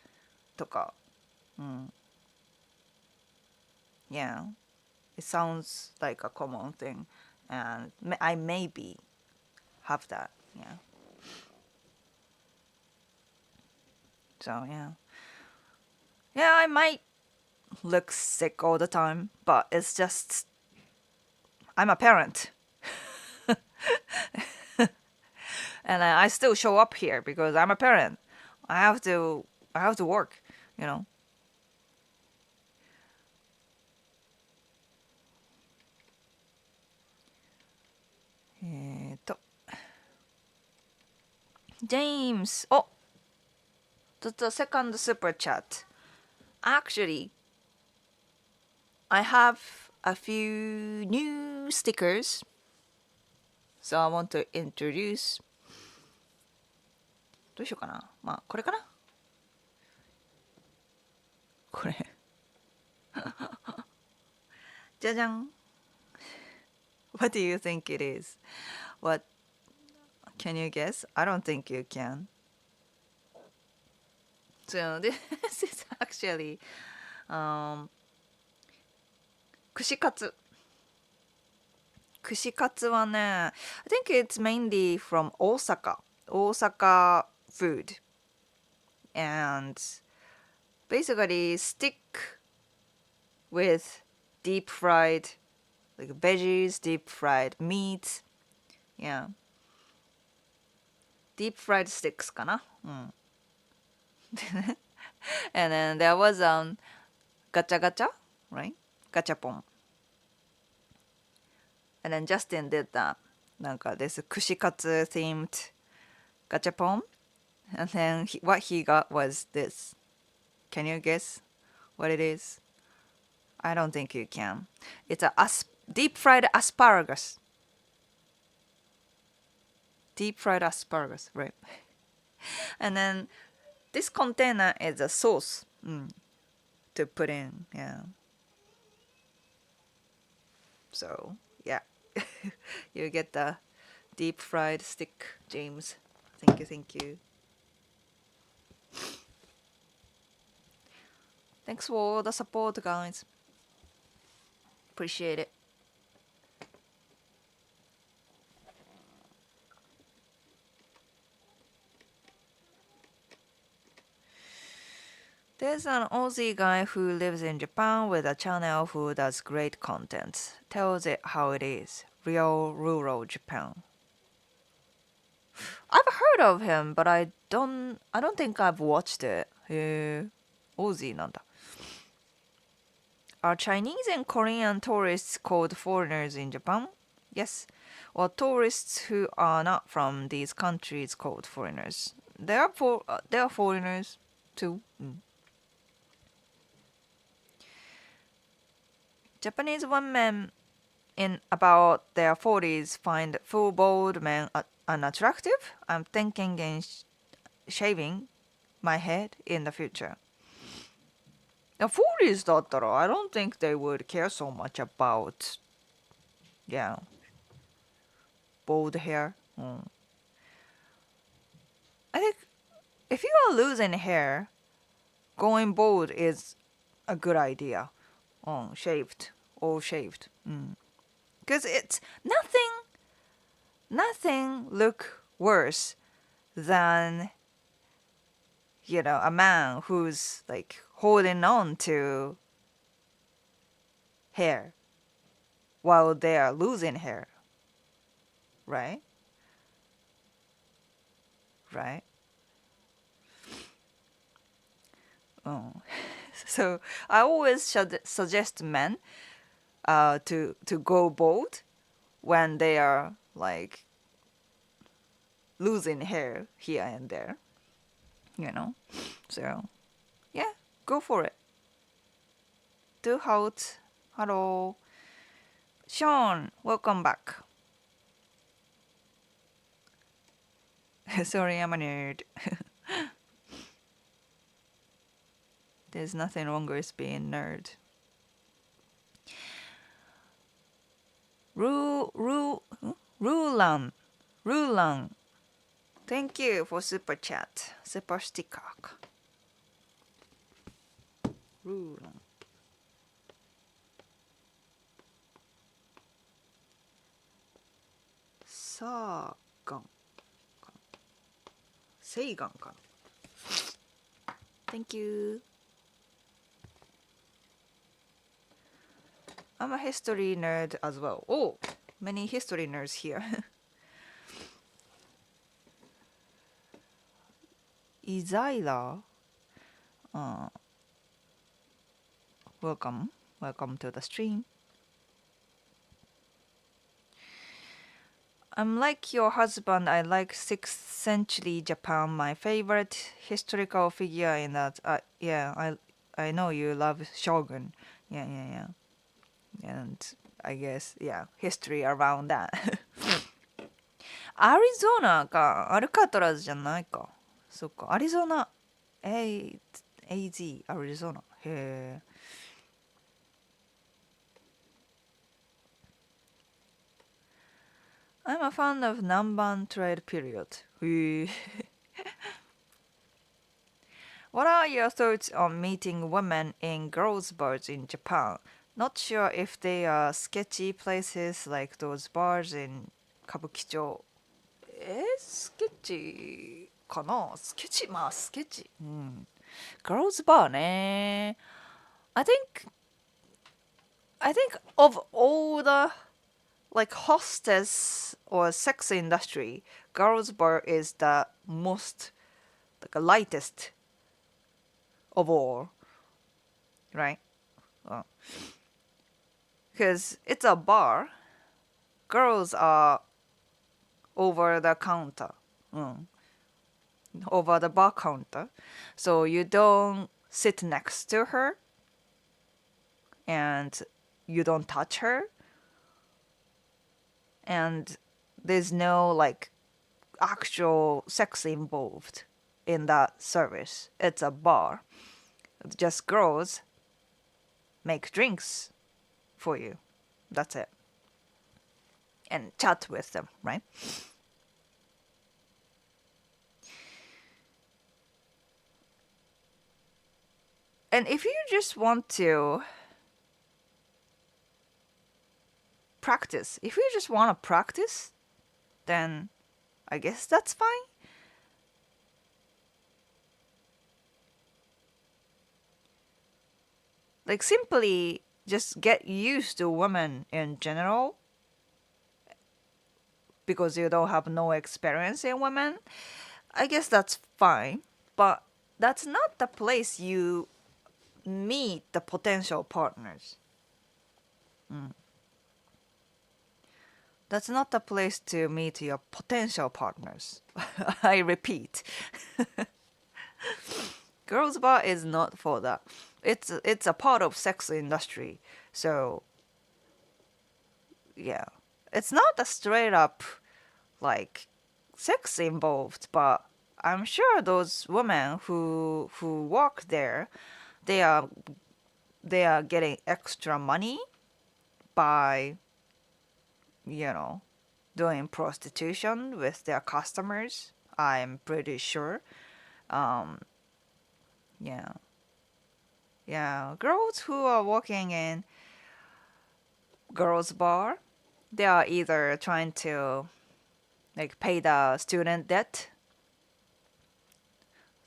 とか、yeah, it sounds like a common thing, and I maybe have that, yeah. So yeah, I might look sick all the time, but it's just I'm a parent. And I still show up here because I'm a parent. I have to work, you know. James. Oh, the second super chat. Actually, I have a few new stickers, so I want to introduce. どうしようかな。まあこれかな。これ。じゃじゃん。What do you think it is? What can you guess? I don't think you can. So this is actually 串カツ。串カツはね、I think it's mainly from Osaka. Osaka food. And basically stick with deep fried like veggies, deep fried meat. Yeah. Deep fried sticks かな。And then there was gacha gacha, right? Gachapon. And then Justin did that. なんか this 串カツ themed gachapon. And then what he got was this. Can you guess what it is? I don't think you can. It's a deep fried asparagus. Deep fried asparagus, right? And then this container is a sauce to put in, yeah. So, yeah. You get the deep fried stick, James. Thank you, thank you. Thanks for the support, guys. Appreciate it. There's an Aussie guy who lives in Japan with a channel who does great content. Tells it how it is. Real rural Japan. I've heard of him, but I don't think I've watched it. へえ、Aussie なんだ。Are Chinese and Korean tourists called foreigners in Japan? Yes. Or tourists who are not from these countries called foreigners. They are foreigners too. Japanese women in about their 40s find full bald men unattractive. I'm thinking in shaving my head in the future. The 40s だったら I don't think they would care so much about bald hair. I think if you are losing hair, going bald is a good idea. Shaved, all shaved. Because it's nothing look worse than a man who's like holding on to hair while they are losing hair, right? So I always suggest men to go bold when they are like losing hair here and there, you know. So yeah, go for it. Do halt. Hello. Sean, welcome back. Sorry, I'm a nerd. There's nothing wrong with being nerd. Rulan. Rulan. Thank you for super chat. Super sticker. Rulan. Sagan. Seigan かな Thank you. I'm a history nerd as well. Oh, many history nerds here. Izaira. Welcome. Welcome to the stream. I'm like your husband. I like 6th century Japan. My favorite historical figure in that. Yeah, I know you love Shogun. Yeah. And I guess, yeah, history around that. アリゾナか。アルカトラズじゃないか。そっか。アリゾナ。AZ、アリゾナ。へえ。I'm a fan of Namban trade period. What are your thoughts on meeting women in girls' bars in Japan? Not sure if they are sketchy places like those bars in Kabukicho. スケッチかなスケッチまあスケッチ。うん。Girls' bar ね。I think of all the like hostess or sex industry, girls' bar is the most like lightest of all, right? Because it's a bar, girls are over the counter, over the bar counter, so you don't sit next to her and you don't touch her, and there's no like actual sex involved in that service. It's a bar. Just girls make drinks for you. That's it. And chat with them, right? And if you just want to practice, then I guess that's fine. Like simply just get used to women in general because you don't have no experience in women. I guess that's fine, but that's not the place you meet the potential partners. That's not the place to meet your potential partners. I repeat. Girls' bar is not for that. It's a part of sex industry. So yeah. It's not a straight up like sex involved, but I'm sure those women who work there, they are getting extra money by doing prostitution with their customers. I'm pretty sure. Yeah. Girls who are working in girls' bar, they are either trying to like pay the student debt.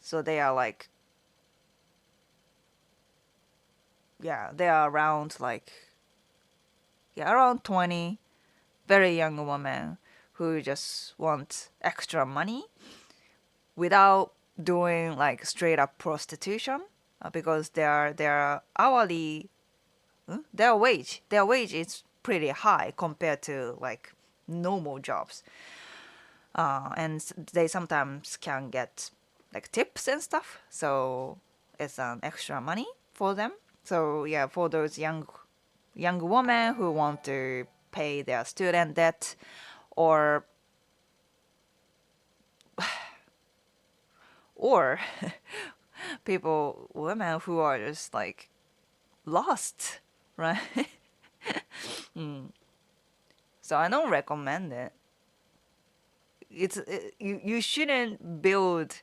So they are like, they are around around 20, very young women who just want extra money without doing like straight up prostitution. because their hourly their wage is pretty high compared to like normal jobs, and they sometimes can get like tips and stuff, so it's an extra money for them. So yeah, for those young women who want to pay their student debt, or or women who are just like lost, right? So I don't recommend it. You shouldn't build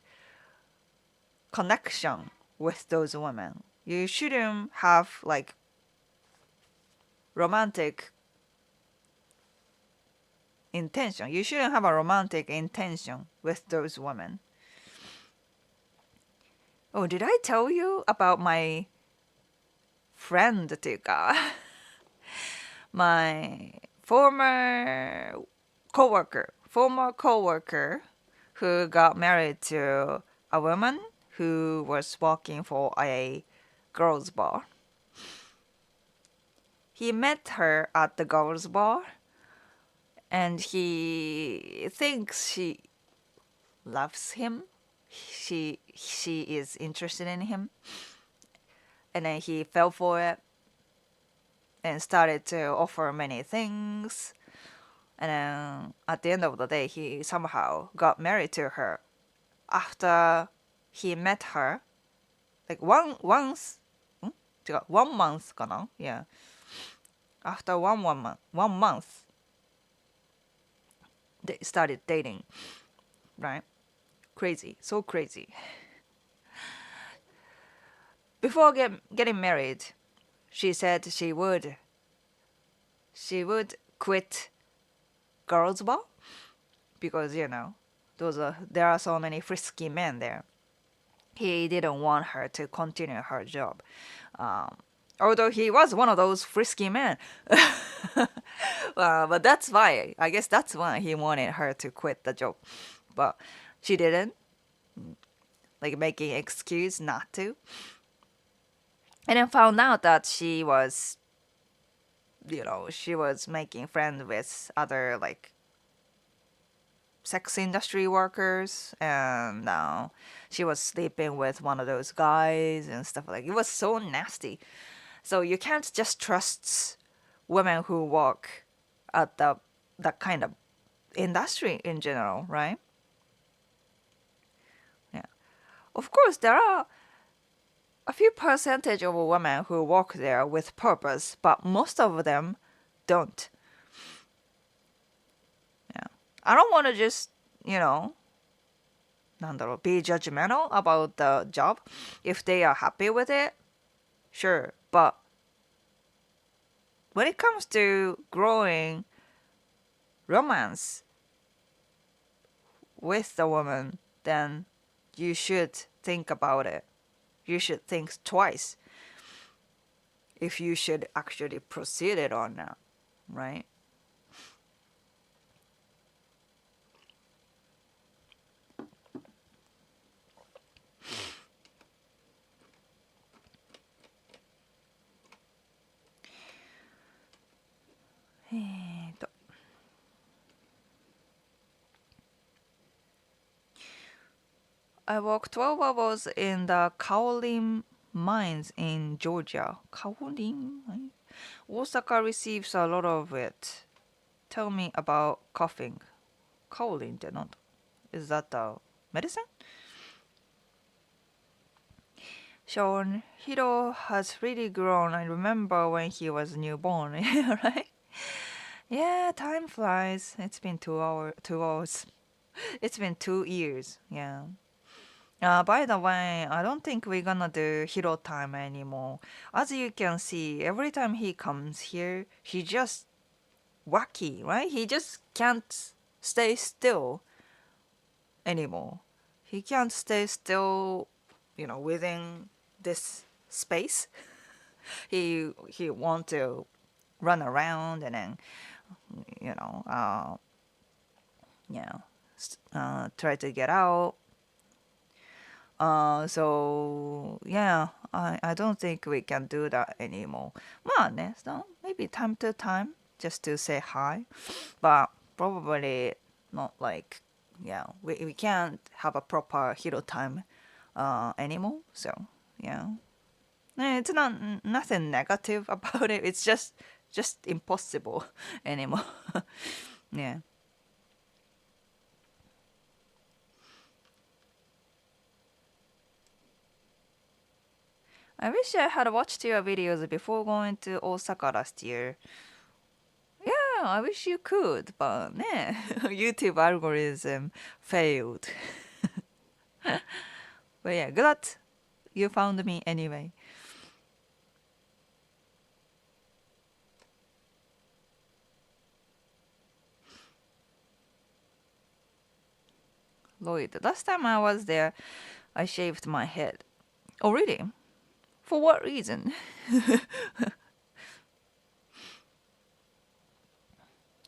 connection with those women. You shouldn't have like romantic intention. You shouldn't have a romantic intention with those women. Oh, did I tell you about my friend っていうか my former coworker who got married to a woman who was working for a girls bar. He met her at the girls bar, and he thinks she loves him. She is interested in him, and then he fell for it and started to offer many things. And then at the end of the day, he somehow got married to her after he met her, like one month かな? Yeah. After one month, they started dating, right? Crazy, so crazy. Before getting married, she said she would quit girls bar because there are so many frisky men there. He didn't want her to continue her job, although he was one of those frisky men. But that's why, I guess that's why he wanted her to quit the job, but she didn't, like making excuse not to. And then found out that she was making friends with other like sex industry workers, and she was sleeping with one of those guys and stuff. Like, it was so nasty. So you can't just trust women who work at that kind of industry in general, right? Yeah. Of course, there are a few percentage of women who work there with purpose, but most of them don't. Yeah. I don't want to just, be judgmental about the job. If they are happy with it, sure. But when it comes to growing romance with the woman, then you should think about it. You should think twice if you should actually proceed it or not, right? I worked 12 hours in the kaolin mines in Georgia. Kaolin? Osaka receives a lot of it. Tell me about coughing. Kaolin ってなんだ? Is that the medicine? Sean, Hiro has really grown. I remember when he was newborn, right? Yeah, time flies. It's been 2 hours. It's been 2 years, yeah. By the way, I don't think we're gonna do Hiro time anymore. As you can see, every time he comes here, he just wacky, right? He just can't stay still anymore. He can't stay still, within this space. He want to run around and then, try to get out. So yeah, I don't think we can do that anymore. まあね、so maybe time to time just to say hi, but probably not like yeah, we can't have a proper hero time anymore. So yeah, it's not nothing negative about it. It's just impossible anymore. Yeah. I wish I had watched your videos before going to Osaka last year. Yeah, I wish you could, butね, YouTube algorithm failed. But yeah, glad you found me anyway. Lloyd, last time I was there, I shaved my head. Oh, really? For what reason?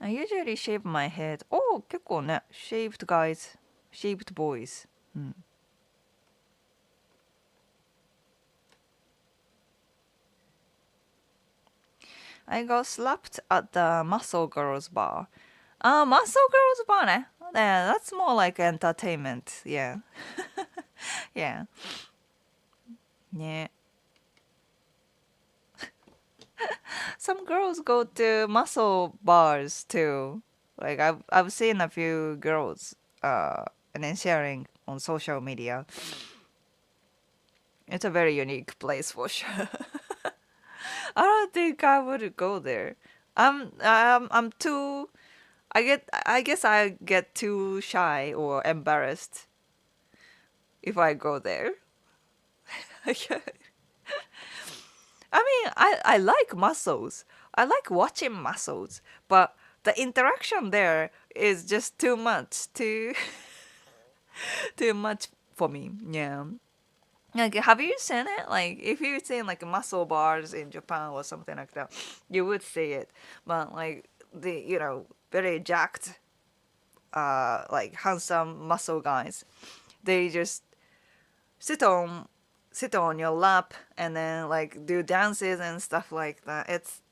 I usually shave my head. Oh, 結構ね、shaved guys, shaved boys. うん。I got slapped at the Muscle Girls bar. Muscle Girls bar ね。Yeah, that's more like entertainment. Yeah. Yeah. ね。Some girls go to muscle bars too. Like I've seen a few girls and then sharing on social media. It's a very unique place for sure. I don't think I would go there. I'm too I guess I get too shy or embarrassed if I go there. I mean, I like muscles. I like watching muscles, but the interaction there is just too much, too much for me. Yeah. Like, have you seen it? Like, if you've seen like muscle bars in Japan or something like that, you would see it. But like the very jacked, like handsome muscle guys, they just sit on sit on your lap and then like do dances and stuff like that. It's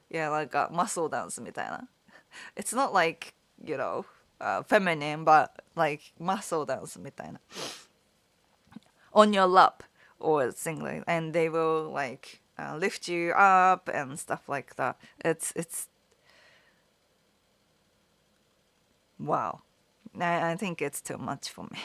yeah, like a muscle dance みたいな. It's not like, feminine, but like muscle dance みたいな. On your lap or something, and they will like lift you up and stuff like that. It's wow. I think it's too much for me.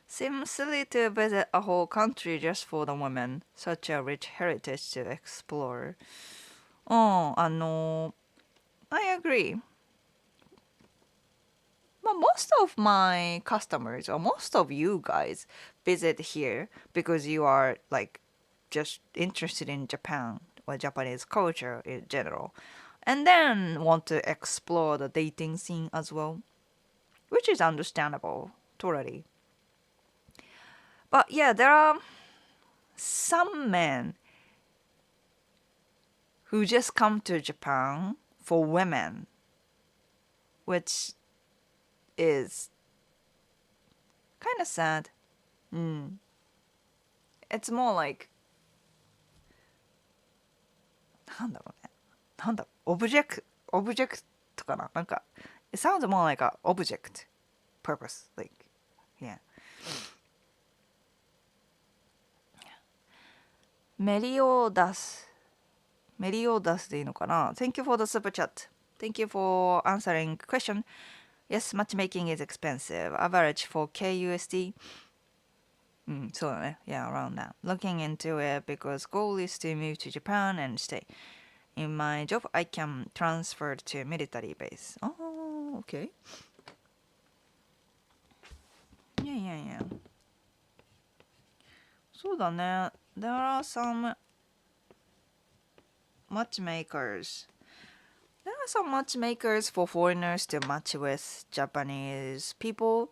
Seems silly to visit a whole country just for the women. Such a rich heritage to explore. Oh, I agree. But most of my customers or most of you guys visit here because you are like just interested in Japan or Japanese culture in general, and then want to explore the dating scene as well, which is understandable, totally. But yeah, there are some men who just come to Japan for women, which is kind of sad. Mm. It's more like なんだろう、オブジェクトかな、なんか it sounds more like a object purpose, like yeah. メリオダスでいいのかな。 Thank you for the super chat. Thank you for answering question. Yes, matchmaking is expensive. Average for KUSD. そうだね. Yeah, around that. Looking into it because goal is to move to Japan and stay. In my job, I can transfer to military base. Oh, okay. Yeah, yeah, yeah. そうだね. There are some matchmakers. There are some matchmakers for foreigners to match with Japanese people.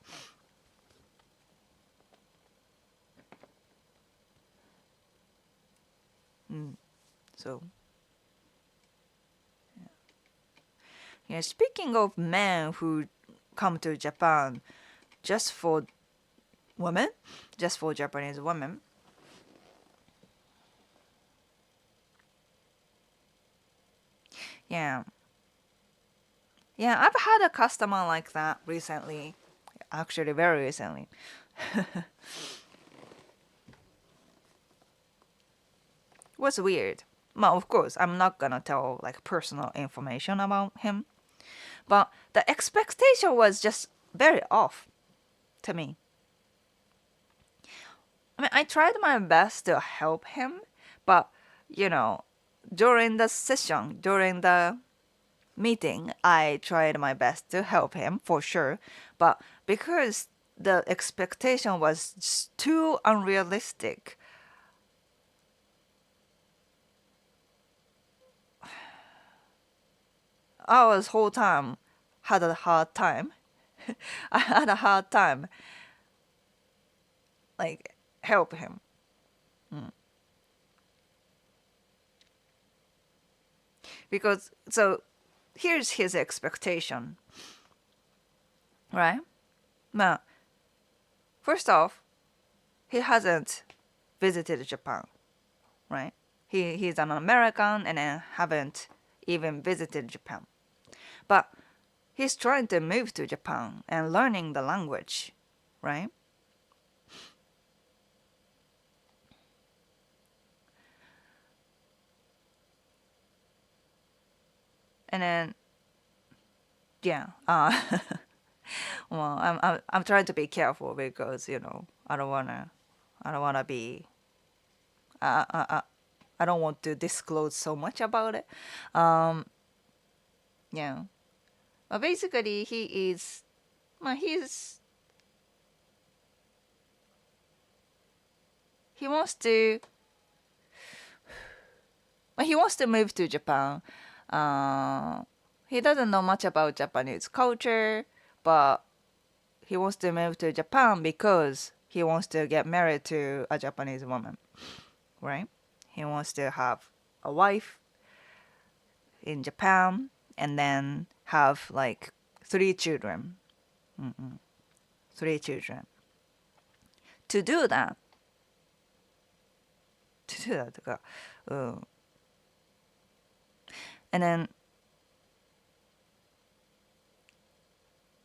So, yeah. Speaking of men who come to Japan just for women, just for Japanese women. Yeah. Yeah, I've had a customer like that recently. Actually, very recently. Was weird. Well, of course, I'm not gonna tell like personal information about him, but the expectation was just very off to me. I mean, I tried my best to help him, but you know, during the meeting, I tried my best to help him for sure, but because the expectation was just too unrealistic, I was whole time had a hard time. I had a hard time like help him. Because so here's his expectation, right? Well, first off, he hasn't visited Japan, right? He's an American and then haven't even visited Japan. But he's trying to move to Japan and learning the language, right? And then yeah, well, I'm trying to be careful because I don't wanna be I don't want to disclose so much about it. Um, yeah, but basically he is, well, he wants to, well, he wants to move to Japan. Uh, he doesn't know much about Japanese culture, but he wants to move to Japan because he wants to get married to a Japanese woman, right? He wants to have a wife in Japan and then have like 3 children. Mm-mm. 3 children. To do that, to do that とか、うん。And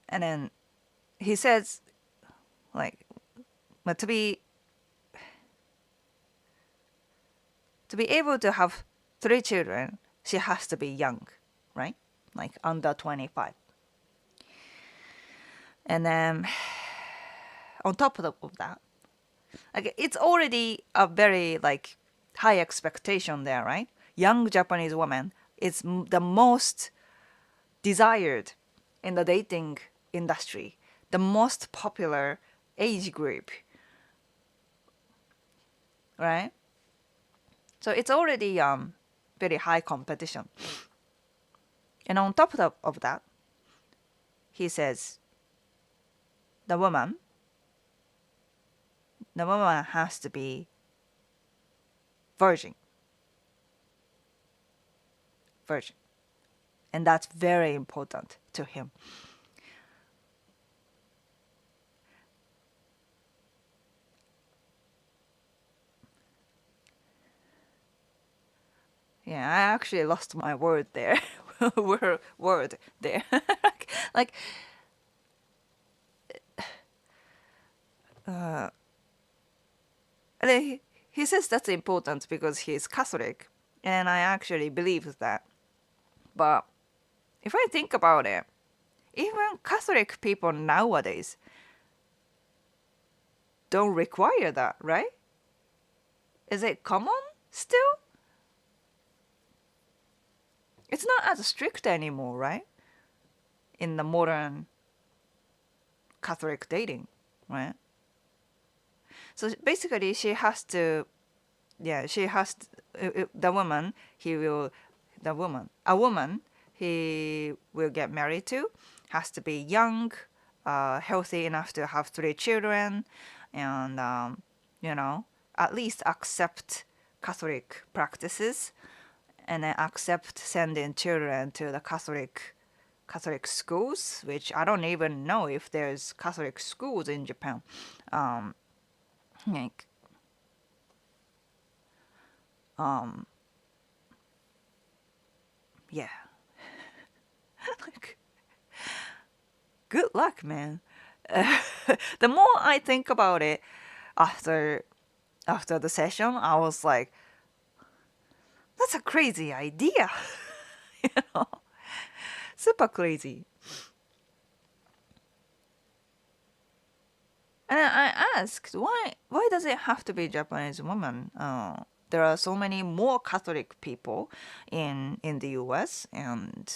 then he says like, but to be able to have 3 children, she has to be young, right? Like under 25. And then on top of that, like it's already a very like high expectation there, right? Young Japanese woman is the most desired in the dating industry, the most popular age group, right? So it's already very high competition. And on top of that, he says the woman has to be virgin. Virgin. And that's very important to him. Yeah, I actually lost my word there. word there. like uh, and then he says that's important because he's Catholic, and I actually believe that. But if I think about it, even Catholic people nowadays don't require that, right? Is it common still? It's not as strict anymore, right? In the modern Catholic dating, right? So basically, she has to, yeah, she has to, the woman he will, the woman, a woman he will get married to has to be young, healthy enough to have 3 children, and you know, at least accept Catholic practices and then accept sending children to the Catholic schools, which I don't even know if there's Catholic schools in Japan. Like, yeah, like, good luck, man. The more I think about it after the session, I was like, that's a crazy idea. you know, super crazy. And I asked, why does it have to be Japanese woman? There are so many more Catholic people in the U.S. and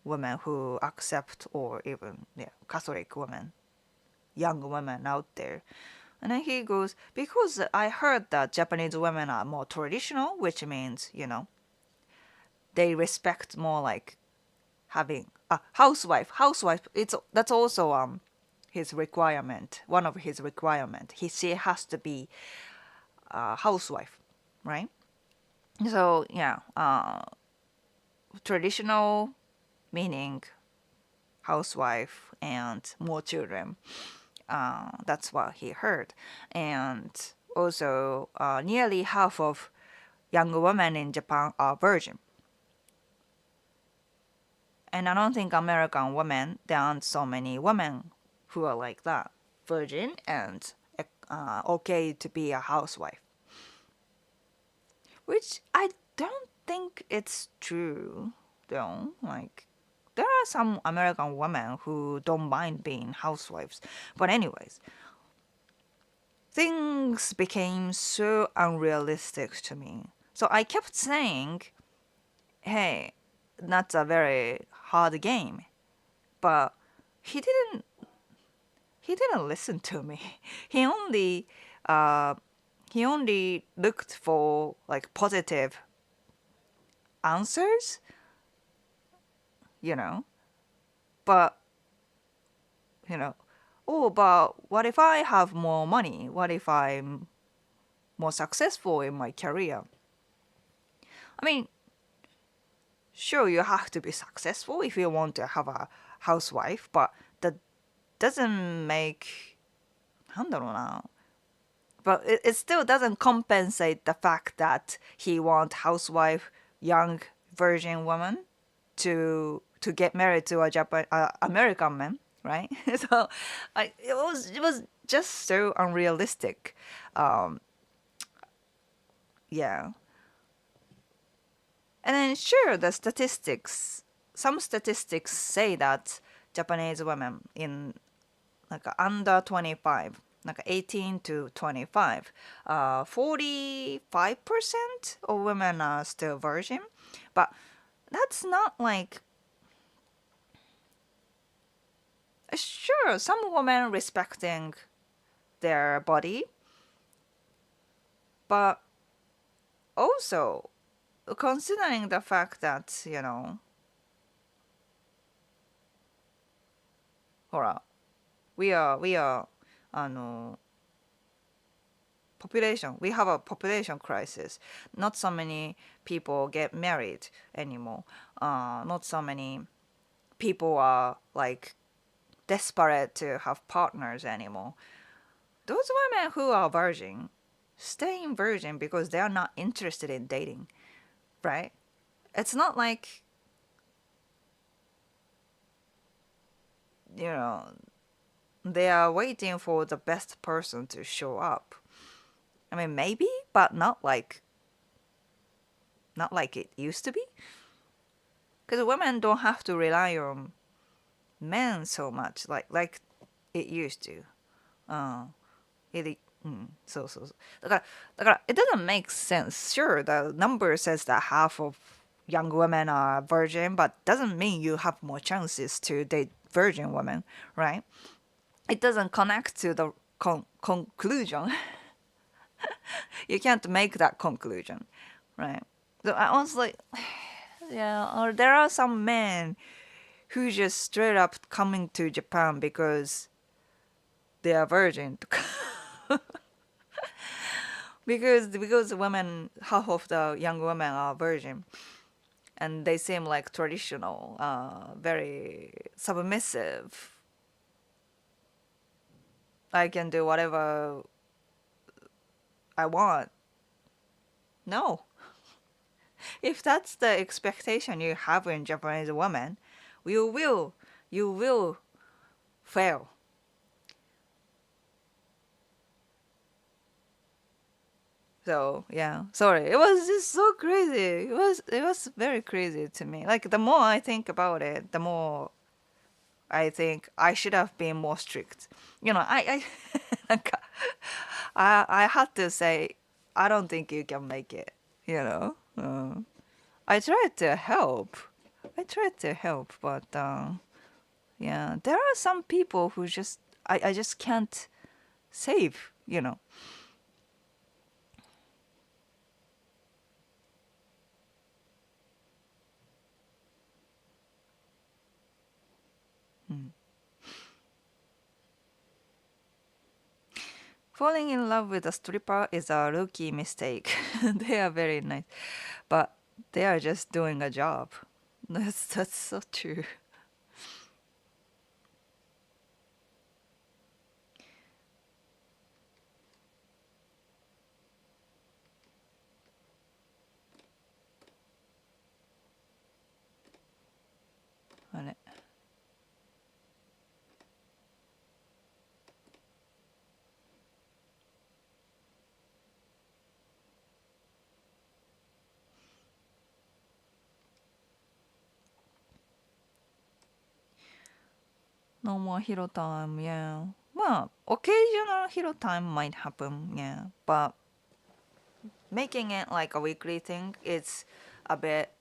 women who accept or even Catholic women, young women out there. And then he goes, because I heard that Japanese women are more traditional, which means they respect more like having a housewife. That's also his requirement. One of his requirement. She has to be a housewife, right? So yeah, traditional meaning housewife and more children. That's what he heard, and also nearly half of young women in Japan are virgin. And I don't think American women, there aren't so many women who are like that, virgin and okay to be a housewife. Which I don't think it's true, though. Like, there are some American women who don't mind being housewives. But anyways, things became so unrealistic to me. So I kept saying, hey, that's a very hard game. But he didn't listen to me. He only he only looked for like positive answers, But oh, but what if I have more money? What if I'm more successful in my career? I mean, sure, you have to be successful if you want to have a housewife, but that doesn't make, なんだろうな. But it still doesn't compensate the fact that he wants housewife, young virgin woman to get married to a American man, right? So it was just so unrealistic. Yeah. And then sure, some statistics say that Japanese women in like under 25, like 18 to 25, 45% of women are still virgin, but that's not like, sure, some women respecting their body, but also considering the fact that, we are, population, we have a population crisis. Not so many people get married anymore. Not so many people are like desperate to have partners anymore. Those women who are virgin stay virgin because they are not interested in dating, right? It's not like, they are waiting for the best person to show up. I mean, maybe, but not like it used to be. Because women don't have to rely on men so much like it used to. So だから it doesn't make sense. Sure, the number says that half of young women are virgin, but doesn't mean you have more chances to date virgin women, right? It doesn't connect to the conclusion. You can't make that conclusion, right? So I was like, yeah, or there are some men who just straight up coming to Japan because they are virgin. because women, half of the young women are virgin, and they seem like traditional, very submissive. I can do whatever I want. No, if that's the expectation you have in Japanese women, you will fail. So yeah, sorry. It was just so crazy. It was very crazy to me. Like the more I think about it, the more I think I should have been more strict. I like, I had to say I don't think you can make it. I tried to help. But yeah, there are some people who just I just can't save. Mm. Falling in love with a stripper is a rookie mistake. They are very nice, but they are just doing a job. That's so true. あれ、No more hero time, yeah. Well, occasional hero time might happen, yeah. But making it like a weekly thing is a bit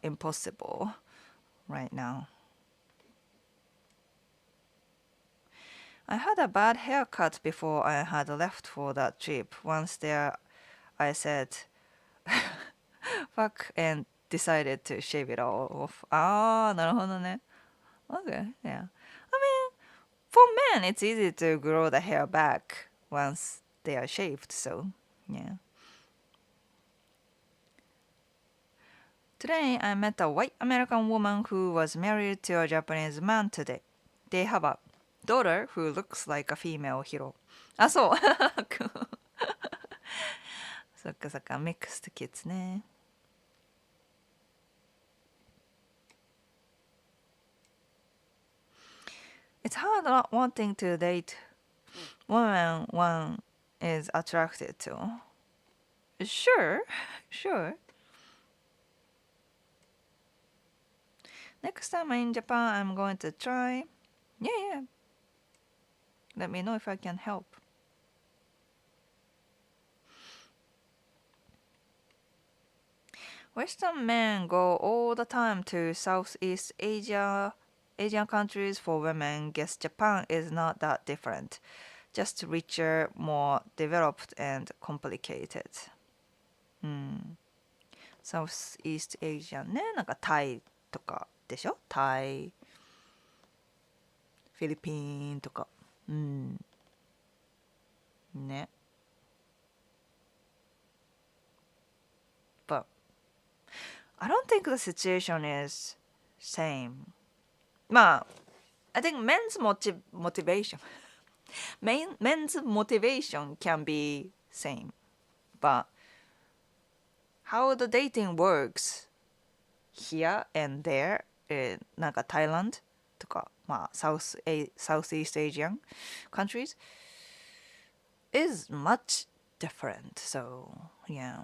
impossible right now. I had a bad haircut before I had left for that trip. Once there, I said, fuck, and decided to shave it all off. なるほどね. Okay, yeah. I mean, for men, it's easy to grow the hair back once they are shaved, so yeah. Today, I met a white American woman who was married to a Japanese man today. They have a daughter who looks like a female hero. あ、そう。そっかそっか、mixed kids ね。It's hard not wanting to date women one is attracted to. Sure, sure. Next time I'm in Japan, I'm going to try. Yeah, yeah. Let me know if I can help. Western men go all the time to Southeast Asian countries for women. Guess Japan is not that different. Just richer, more developed, and complicated. うん。Southeast Asia ね。なんかタイとかでしょ？タイ、フィリピンとか。うん。ね。But I don't think the situation is same. まあ、I think motivation men's motivation can be same, but how the dating works here and there, なんか Thailand とか、まあ Southeast Asian countries is much different. So yeah.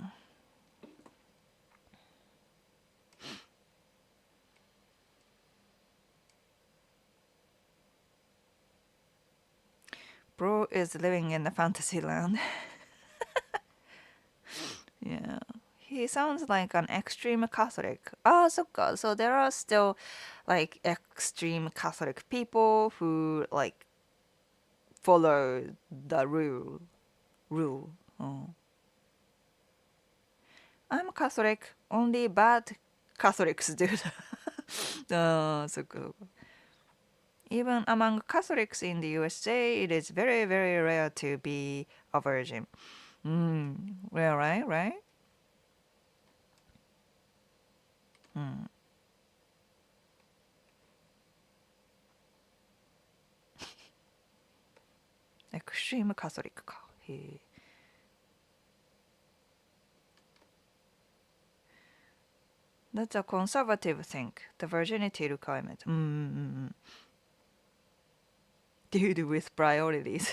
Bro is living in the fantasy land. Yeah. He sounds like an extreme Catholic. So good. So there are still like extreme Catholic people who like follow the rule. Oh. I'm Catholic. Only bad Catholics do that. そっかそっか. Even among Catholics in the USA, it is very, very rare to be a virgin. Well, right, right. Extreme Catholic か。へえ。That's a conservative thing. The virginity requirement. Dude with priorities.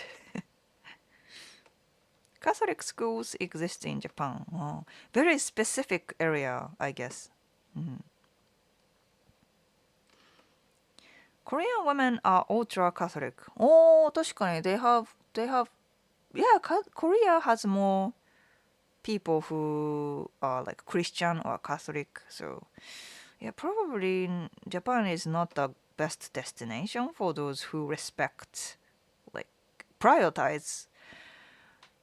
Catholic schools exist in Japan. Oh, very specific area, I guess. Korean women are ultra Catholic. Oh, 確かに they have yeah, Korea has more people who are like Christian or Catholic. So yeah, probably Japan is not the best destination for those who respect, like, prioritize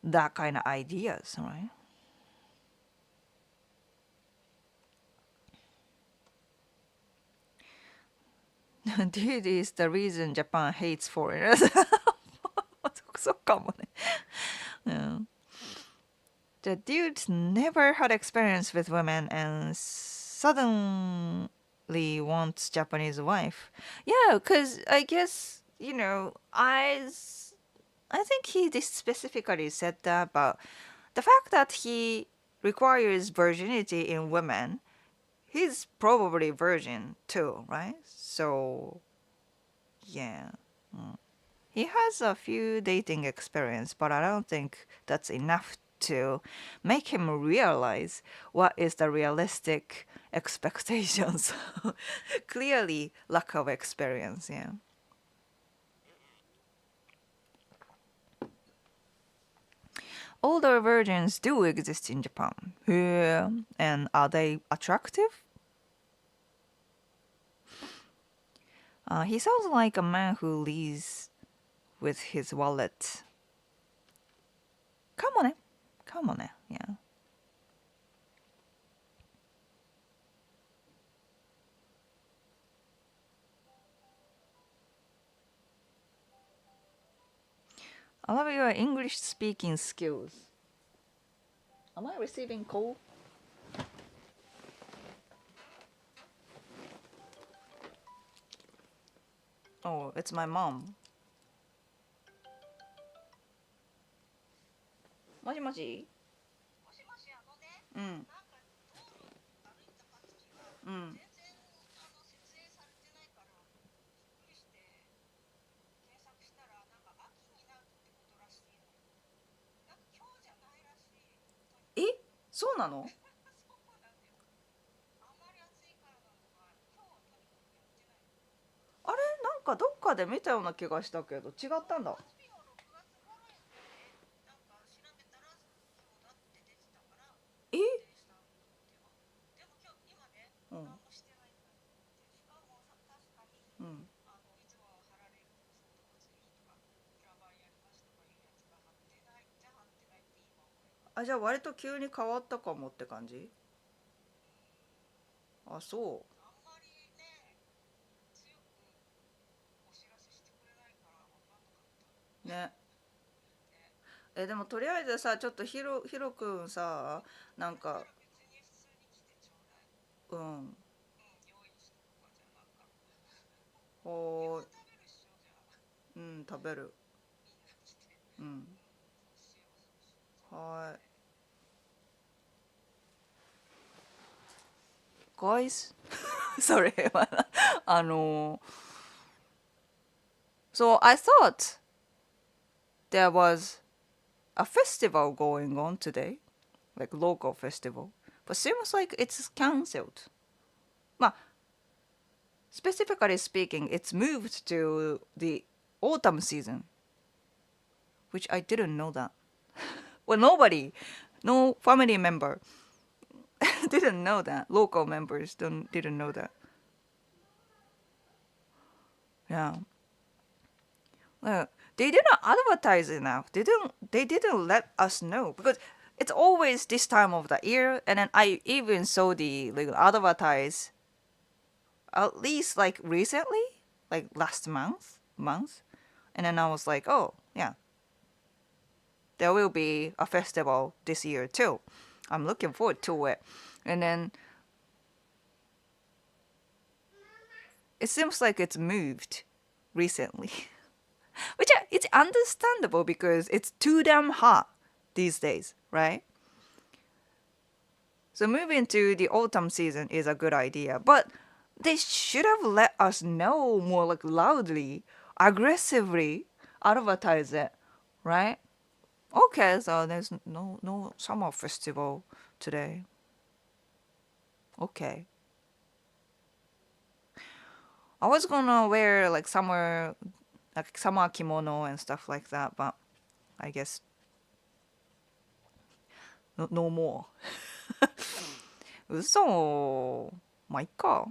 that kind of ideas, right? Dude is the reason Japan hates foreigners. そっかもね。うん。 The dude never had experience with women and suddenly wants Japanese wife. Yeah, because I guess, I think he specifically said that, but the fact that he requires virginity in women, he's probably virgin too, right? So, yeah. He has a few dating experience, but I don't think that's enough to make him realize what is the realistic expectations. Clearly, lack of experience, yeah. Older virgins do exist in Japan. Yeah. And are they attractive? He sounds like a man who leads with his wallet. Come on, eh? Come on, eh? Yeah. I love your English speaking skills. Am I receiving call? Oh, it's my mom. もしもし。うん。うん。え、そうなの？あれ、なんかどっかで見たような気がしたけど違ったんだ。え、うん。うん。あ、じゃあ割と急に変わったかもって感じ？あ、そう。ね。でもとりあえずさ、ちょっとヒロくんさ、なんか、うん。ほーい。うん、食べる。うん。はーい。Guys? Sorry. あの、So I thought there was a festival going on today, like local festival, but seems like it's cancelled. まあ、specifically speaking, it's moved to the autumn season, which I didn't know that. Well, nobody, no family member didn't know that. Local members didn't know that. Yeah. They didn't advertise enough. They didn't let us know because it's always this time of the year, and then I even saw the like advertise at least like recently, like last month, and then I was like, oh yeah, there will be a festival this year too. I'm looking forward to it. And then it seems like it's moved recently, which it's understandable because it's too damn hot these days, right? So moving to the autumn season is a good idea, but they should have let us know more like loudly, aggressively advertise it, right? Okay, so there's no summer festival today. Okay. I was gonna wear like summer kimono and stuff like that, but I guess no more. 嘘。まあ、いっか。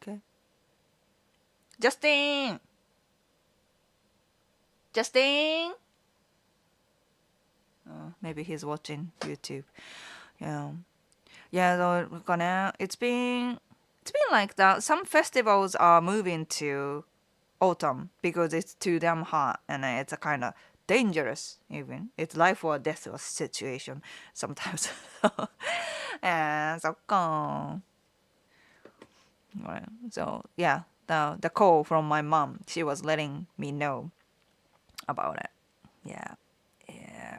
Okay. Justin! Justin! Maybe he's watching YouTube. Yeah. Yeah, so, it's been like that. Some festivals are moving to autumn because it's too damn hot and it's a kind of dangerous even. It's life or death situation sometimes. And so, right. So yeah, the call from my mom, she was letting me know about it. Yeah. Yeah.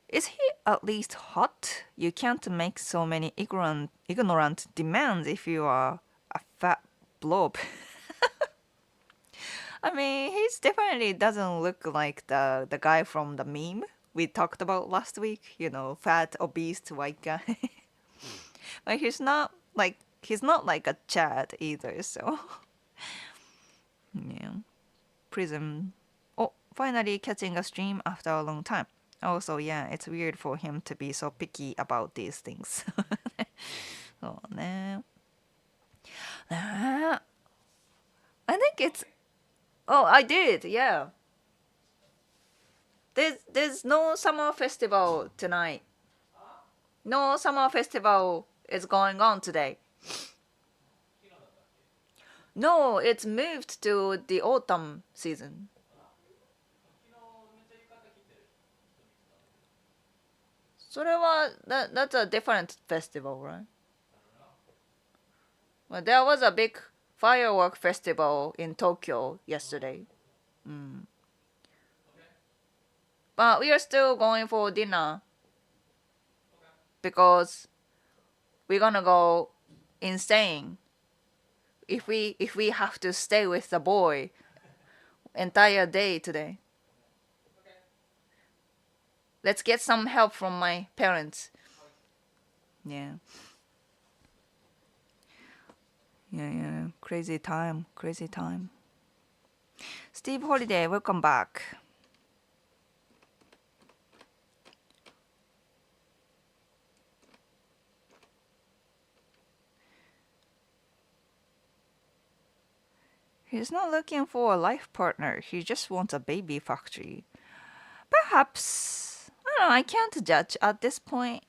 Is he at least hot? You can't make so many ignorant demands if you are a fat blob. I mean, he's definitely doesn't look like the guy from the meme we talked about last week. You know, fat, obese white guy. But he's not like a Chad either. So yeah, Prism. Oh, finally catching a stream after a long time. Also, yeah, it's weird for him to be so picky about these things. Oh, no. I think it's. Oh, I did. Yeah. There's no summer festival tonight. No summer festival is going on today. No, it's moved to the autumn season. That's a different festival, right? Well, there was a big firework festival in Tokyo yesterday. Mm. But we are still going for dinner because we're gonna go insane if we have to stay with the boy entire day today. Let's get some help from my parents. Yeah. Yeah. Crazy time. Crazy time. Steve Holiday, welcome back. He's not looking for a life partner. He just wants a baby factory. Perhaps. I don't know. I can't judge at this point.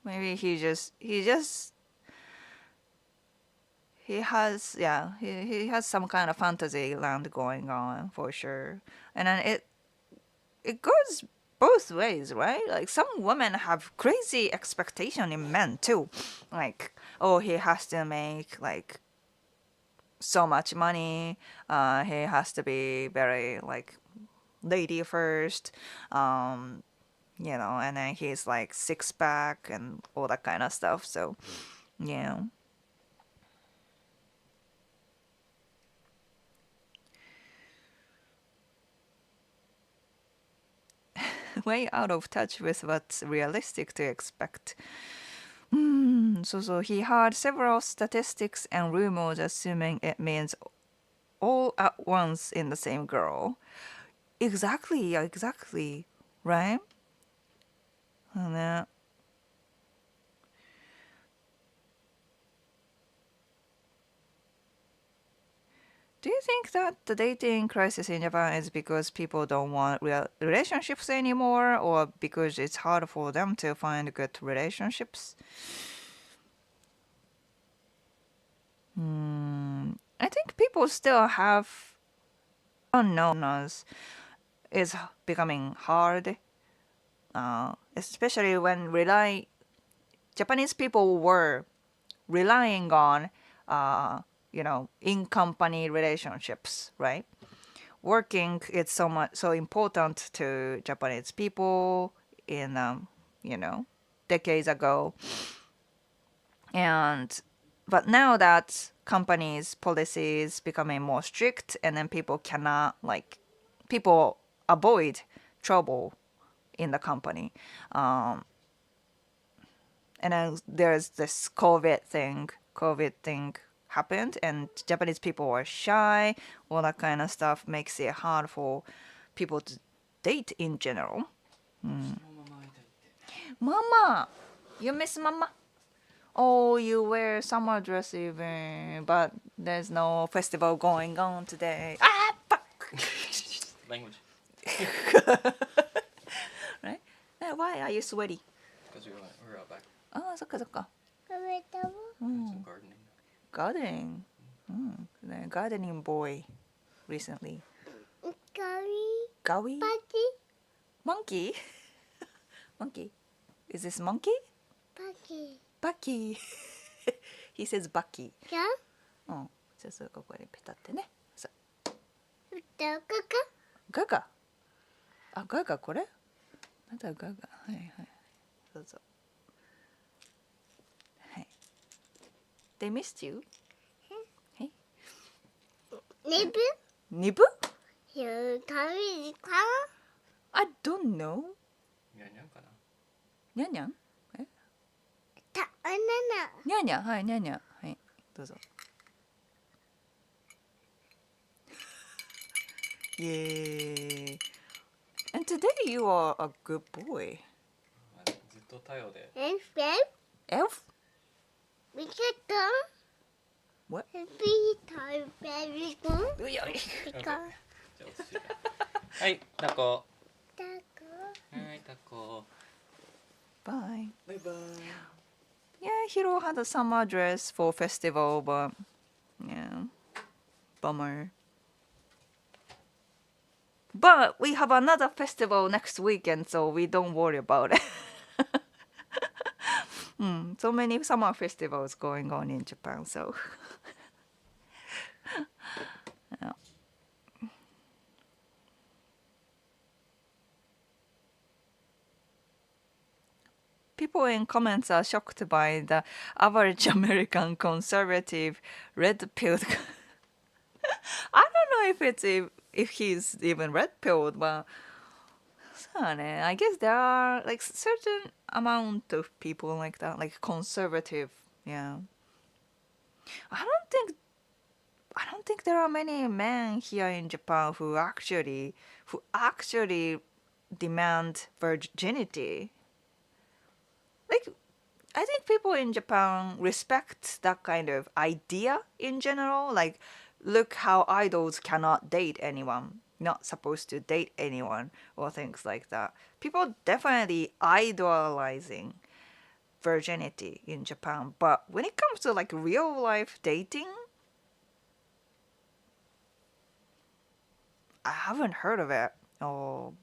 Maybe he has some kind of fantasy land going on for sure. And then it goes both ways, right? Like some women have crazy expectation in men too. Like, oh, he has to make like so much money. He has to be very like lady first. And then he's like six pack and all that kind of stuff. So, yeah. Way out of touch with what's realistic to expect. So he heard several statistics and rumors assuming it means all at once in the same girl. Exactly, yeah, exactly. Right? And Do you think that the dating crisis in Japan is because people don't want real relationships anymore, or because it's hard for them to find good relationships? I think people still have unknowns is becoming hard, especially when Japanese people were relying on, in company relationships, right? Working it's so important to Japanese people in decades ago, and but now that companies policies becoming more strict, and then people avoid trouble in the company, and then there's this COVID thing happened, and Japanese people were shy. All that kind of stuff makes it hard for people to date in general. Mama, you miss mama. Oh, you wear summer dress even, but there's no festival going on today. Ah, fuck. Language. Right? Why are you sweaty? Because we're out back. ああ、そっかそっか。Some gardening. Gardening. Gardening boy recently. Gawi? Monkey? Monkey? Is this monkey? Bucky. He says Bucky. うん。じゃあそれここにペタってね。そう。ガガ。あ、ガガこれ？なんだガガ。はいはい。どうぞ。はい。They missed you? はい。Nib? I don't know. にゃんにゃんかな。にゃんにゃん？にゃんにゃん、はい、にゃんにゃん。はい、どうぞ。Yay. And today you are a good boy. ずっと太陽で。Elf? What? うやい。じゃあ落ち着いて。はい、タコ。はい、タコ。Bye. Bye bye. Yeah, Hiro had a summer dress for festival, but yeah, bummer. But we have another festival next weekend, so we don't worry about it. So many summer festivals going on in Japan, so. Yeah. People in comments are shocked by the average American conservative red-pilled. I don't know if he's even red-pilled, but I guess there are like certain amount of people like that, like conservative. Yeah. I don't think there are many men here in Japan who actually demand virginity. Like, I think people in Japan respect that kind of idea in general. Like, look how idols cannot date anyone, not supposed to date anyone, or things like that. People definitely idolizing virginity in Japan. But when it comes to like real life dating, I haven't heard of it. Oh,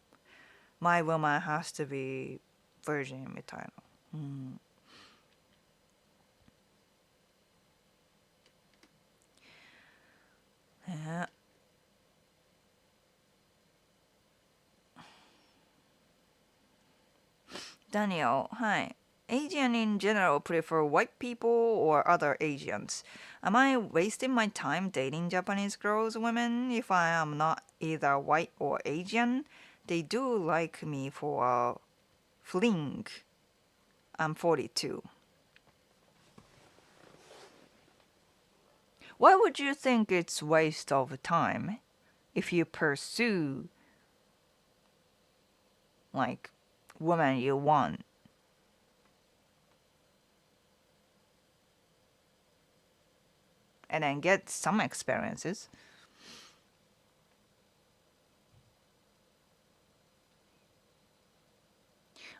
my woman has to be virgin みたいな。ね。Daniel, hi. Asian in general prefer white people or other Asians. Am I wasting my time dating Japanese girls, women, if I am not either white or Asian? They do like me for a fling. I'm 42. Why would you think it's waste of time if you pursue like woman you want? And then get some experiences.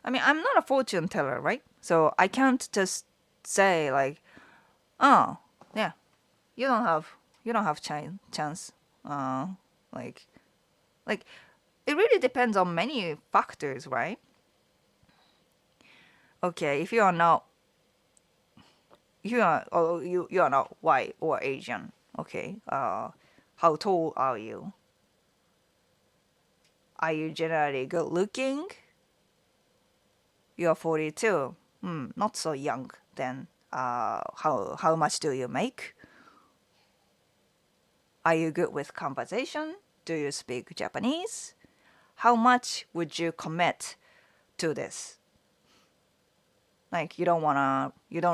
I mean, I'm not a fortune teller, right? So I can't just say like, oh, yeah, you don't have chance. Uh, like, like it really depends on many factors, right? Okay, if you are not, you are not white or Asian. Okay, how tall are you? Are you generally good looking? You're 42. Not so young. Then, how much do you make? Are you good with conversation? Do you speak Japanese? How much would you commit to this? Like you don't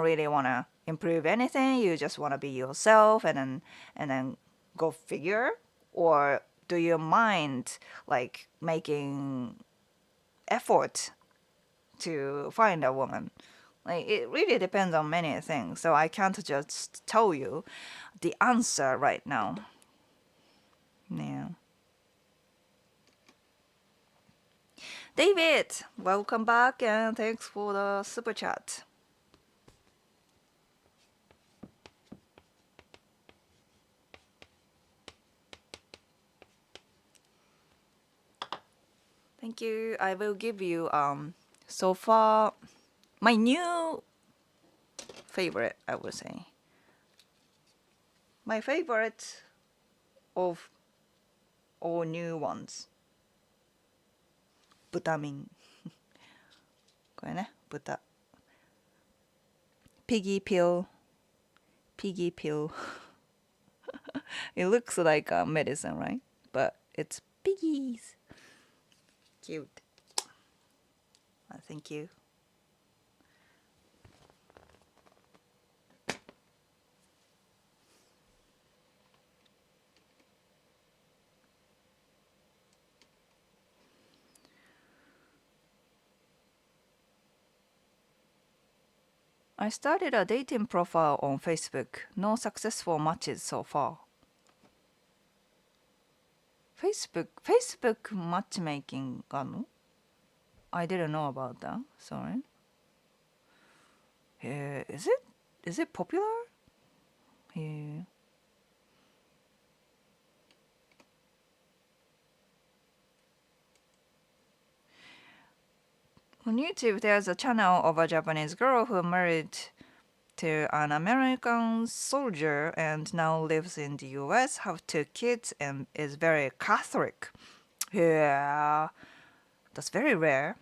really wanna improve anything. You just wanna be yourself, and then go figure. Or do you mind like making effort to find a woman? Like it really depends on many things. So I can't just tell you the answer right now. Yeah. David, welcome back and thanks for the super chat. Thank you. I will give you so far my new favorite, I would say. My favorite of all new ones. 豚ミン。これね、豚。Piggy pill. Piggy pill. It looks like a medicine, right? But it's piggies. Cute. Thank you. I started a dating profile on Facebook. No successful matches so far. Facebook matchmaking があるの? I didn't know about that. Sorry. Is it popular? Yeah. On YouTube, there's a channel of a Japanese girl who married to an American soldier and now lives in the US, have 2 kids, and is very Catholic. Yeah, that's very rare.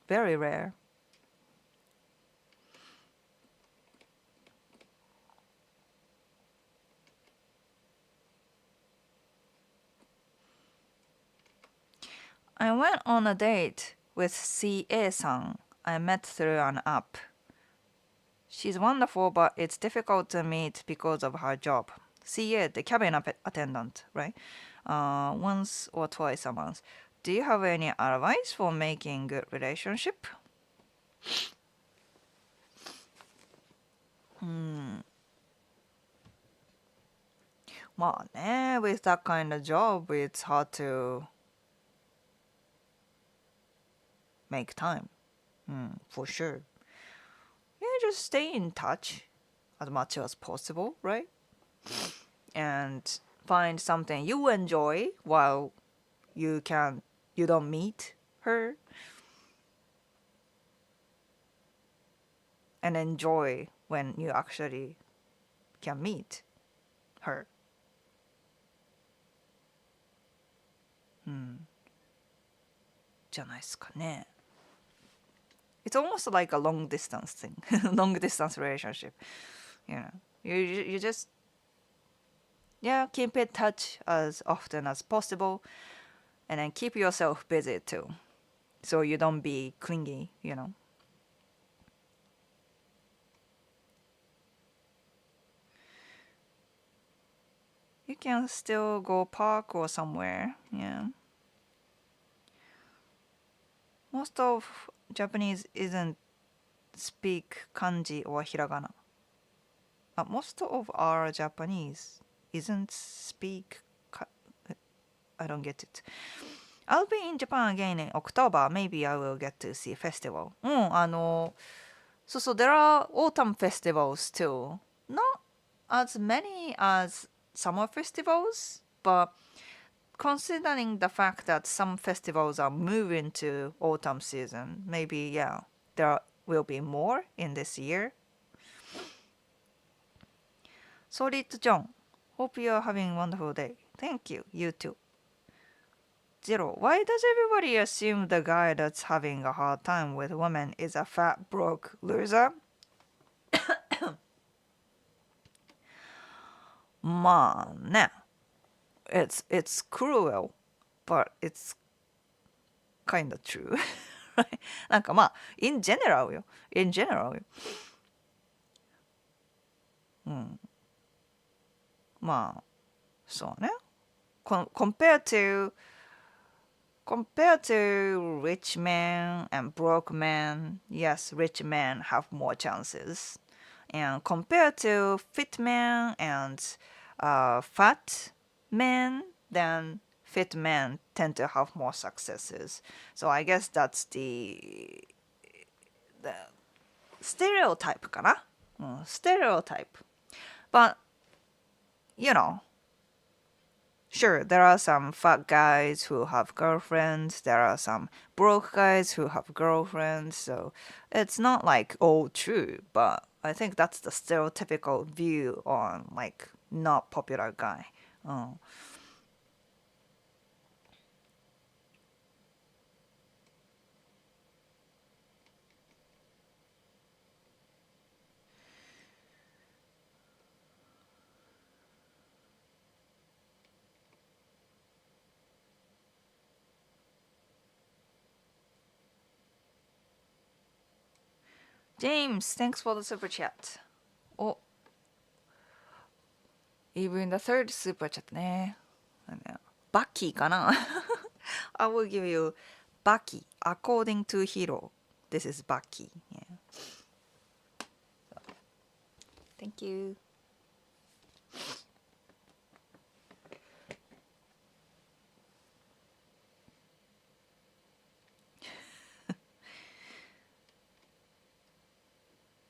Very rare. I went on a date with CA-san I met through an app. She's wonderful, but it's difficult to meet because of her job. CA, the cabin attendant, right? Once or twice a month. Do you have any advice for making good relationship? With that kind of job, it's hard to make time. For sure. Yeah, just stay in touch as much as possible, right? And find something you enjoy while you don't meet her. And enjoy when you actually can meet her. じゃないですかね。It's almost like a long distance thing, long distance relationship. You just keep in touch as often as possible, and then keep yourself busy too, so you don't be clingy. You can still go park or somewhere. Yeah. Most of Japanese isn't speak kanji or hiragana. Most of our Japanese isn't speak I don't get it. I'll be in Japan again in October. Maybe I will get to see a festival. そうそう、there are autumn festivals too. Not as many as summer festivals, but considering the fact that some festivals are moving to autumn season, maybe, yeah, there will be more in this year. Solid John, hope you are having a wonderful day. Thank you, you too. Zero, why does everybody assume the guy that's having a hard time with women is a fat, broke loser? まあね。It's cruel, but it's kind of true. Right? なんかまあ、in general よ。in general よ。うん。まあ、そうね。compared to rich men and broke men, yes, rich men have more chances. And compared to fit men and fat men, then fit men tend to have more successes. So I guess that's the stereotype かな、stereotype. But, you know, sure, there are some fat guys who have girlfriends, there are some broke guys who have girlfriends, so it's not like all true, but I think that's the stereotypical view on like not popular guy. James, thanks for the super chat. Oh, even the third super chat ね。バッキーかなI will give you Bucky according to Hero. This is Bucky. Yeah. Thank you.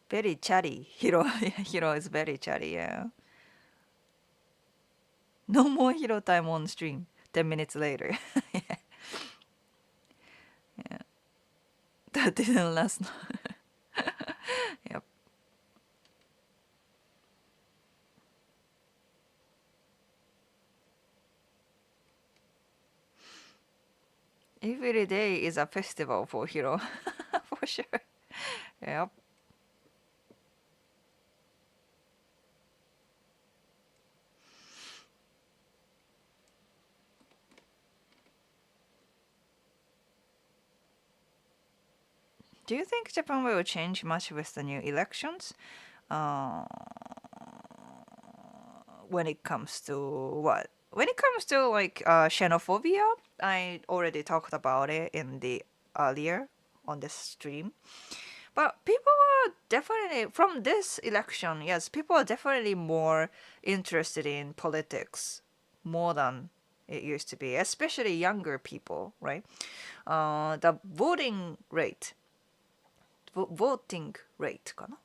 Very chatty. Hero, Hero is very chatty. Yeah. No more Hero time on stream. 10 minutes later. Yeah. Yeah. That didn't last long. Yep. Every day is a festival for Hero. For sure. Yep. Do you think Japan will change much with the new elections? Uh, when it comes to what? When it comes to like xenophobia, I already talked about it in the earlier on this stream. But people are definitely from this election, yes, people are definitely more interested in politics more than it used to be, especially younger people, right? The voting rate かな?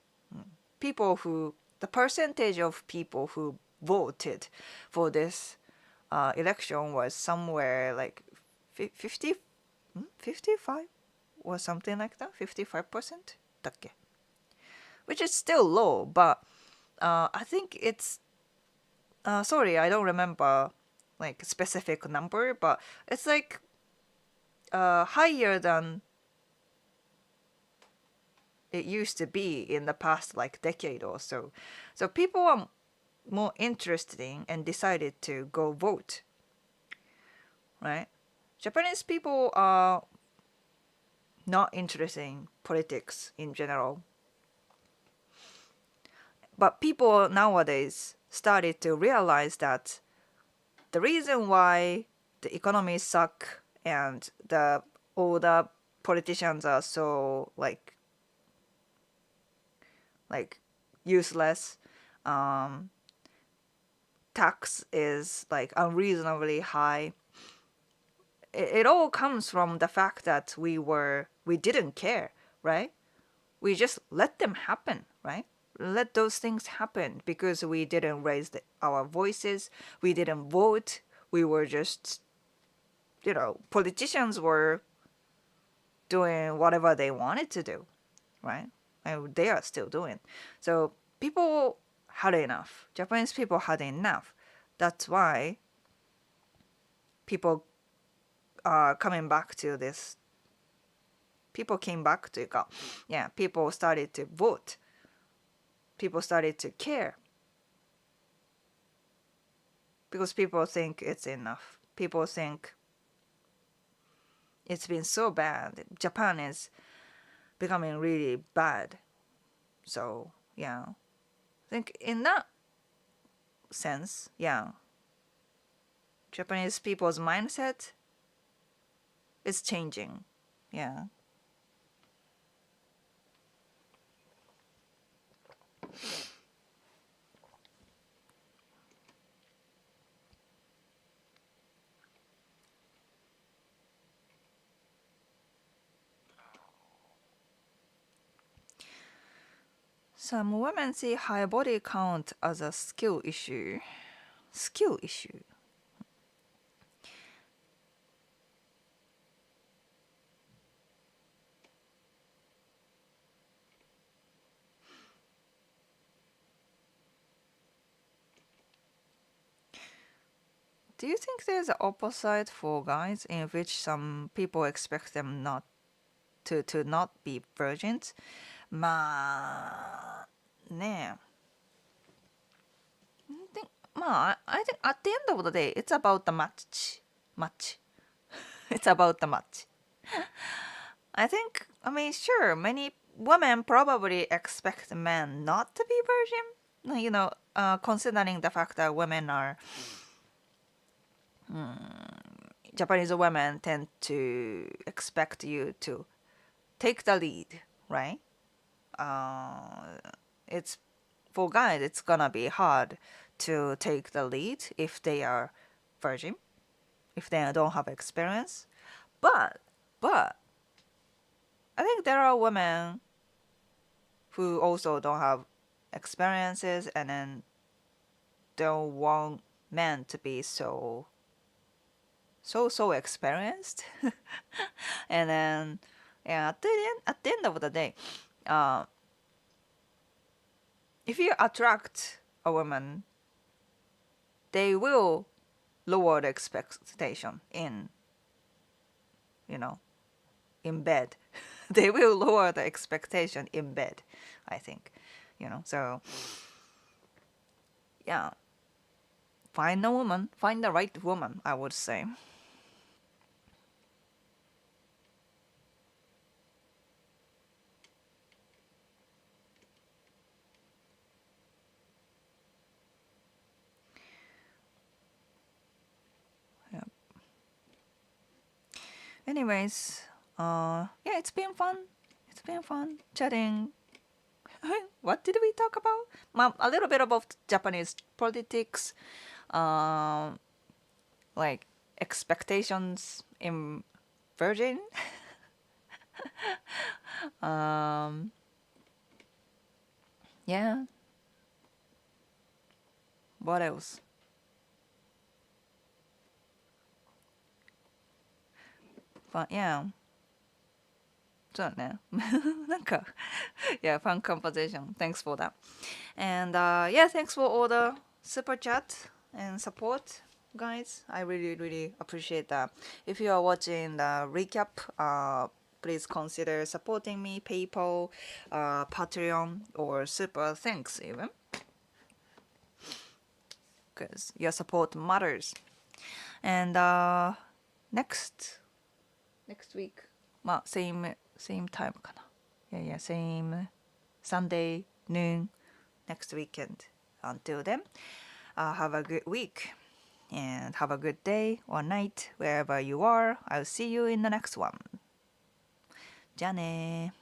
People who, the percentage of people who voted for this election was somewhere like 50, 55 or something like that, 55%だっけ? Which is still low, but I think it's sorry, I don't remember like specific number, but it's like higher than it used to be in the past like decade or so. So people are more interested in and decided to go vote, right? Japanese people are not interested in politics in general. But people nowadays started to realize that the reason why the economy suck and all the politicians are so like useless, tax is like unreasonably high, it all comes from the fact that we didn't care, right? We just let them happen, right? Let those things happen because we didn't raise our voices, we didn't vote, we were just, politicians were doing whatever they wanted to do, right? And they are still doing. So people had enough. Japanese people had enough. That's why people are coming back to this. People came back to, yeah, people started to vote. People started to care. Because people think it's enough. People think it's been so bad. Japan is becoming really bad. So, yeah. I think in that sense, yeah, Japanese people's mindset is changing. Yeah. Some women see high body count as a skill issue. Skill issue. Do you think there's an opposite for guys in which some people expect them not to not be virgins? まあねえ。I think at the end of the day, it's about the match. Match. It's about the match. I mean, sure, many women probably expect men not to be virgin. Considering the fact that women are Japanese women tend to expect you to take the lead, right? It's for guys, it's gonna be hard to take the lead if they are virgin, if they don't have experience. But I think there are women who also don't have experiences and then don't want men to be so experienced. And then, yeah, at the end of the day, uh, if you attract a woman, they will lower the expectation you know, in bed. They will lower the expectation in bed, I think. So yeah, find a woman, find the right woman, I would say. Yeah. Anyways, yeah, it's been fun. It's been fun chatting. What did we talk about? A little bit about Japanese politics, um, like expectations in Virgin. Yeah. What else? But yeah. そうだね。なんか yeah, fun conversation. Thanks for that. And yeah, thanks for all the super chat and support, guys. I really, really appreciate that. If you are watching the recap, please consider supporting me, PayPal, Patreon, or super thanks even. Because your support matters. And next week, same time かな. Yeah, same Sunday noon next weekend. Until then, have a good week and have a good day or night wherever you are. I'll see you in the next one. じゃあね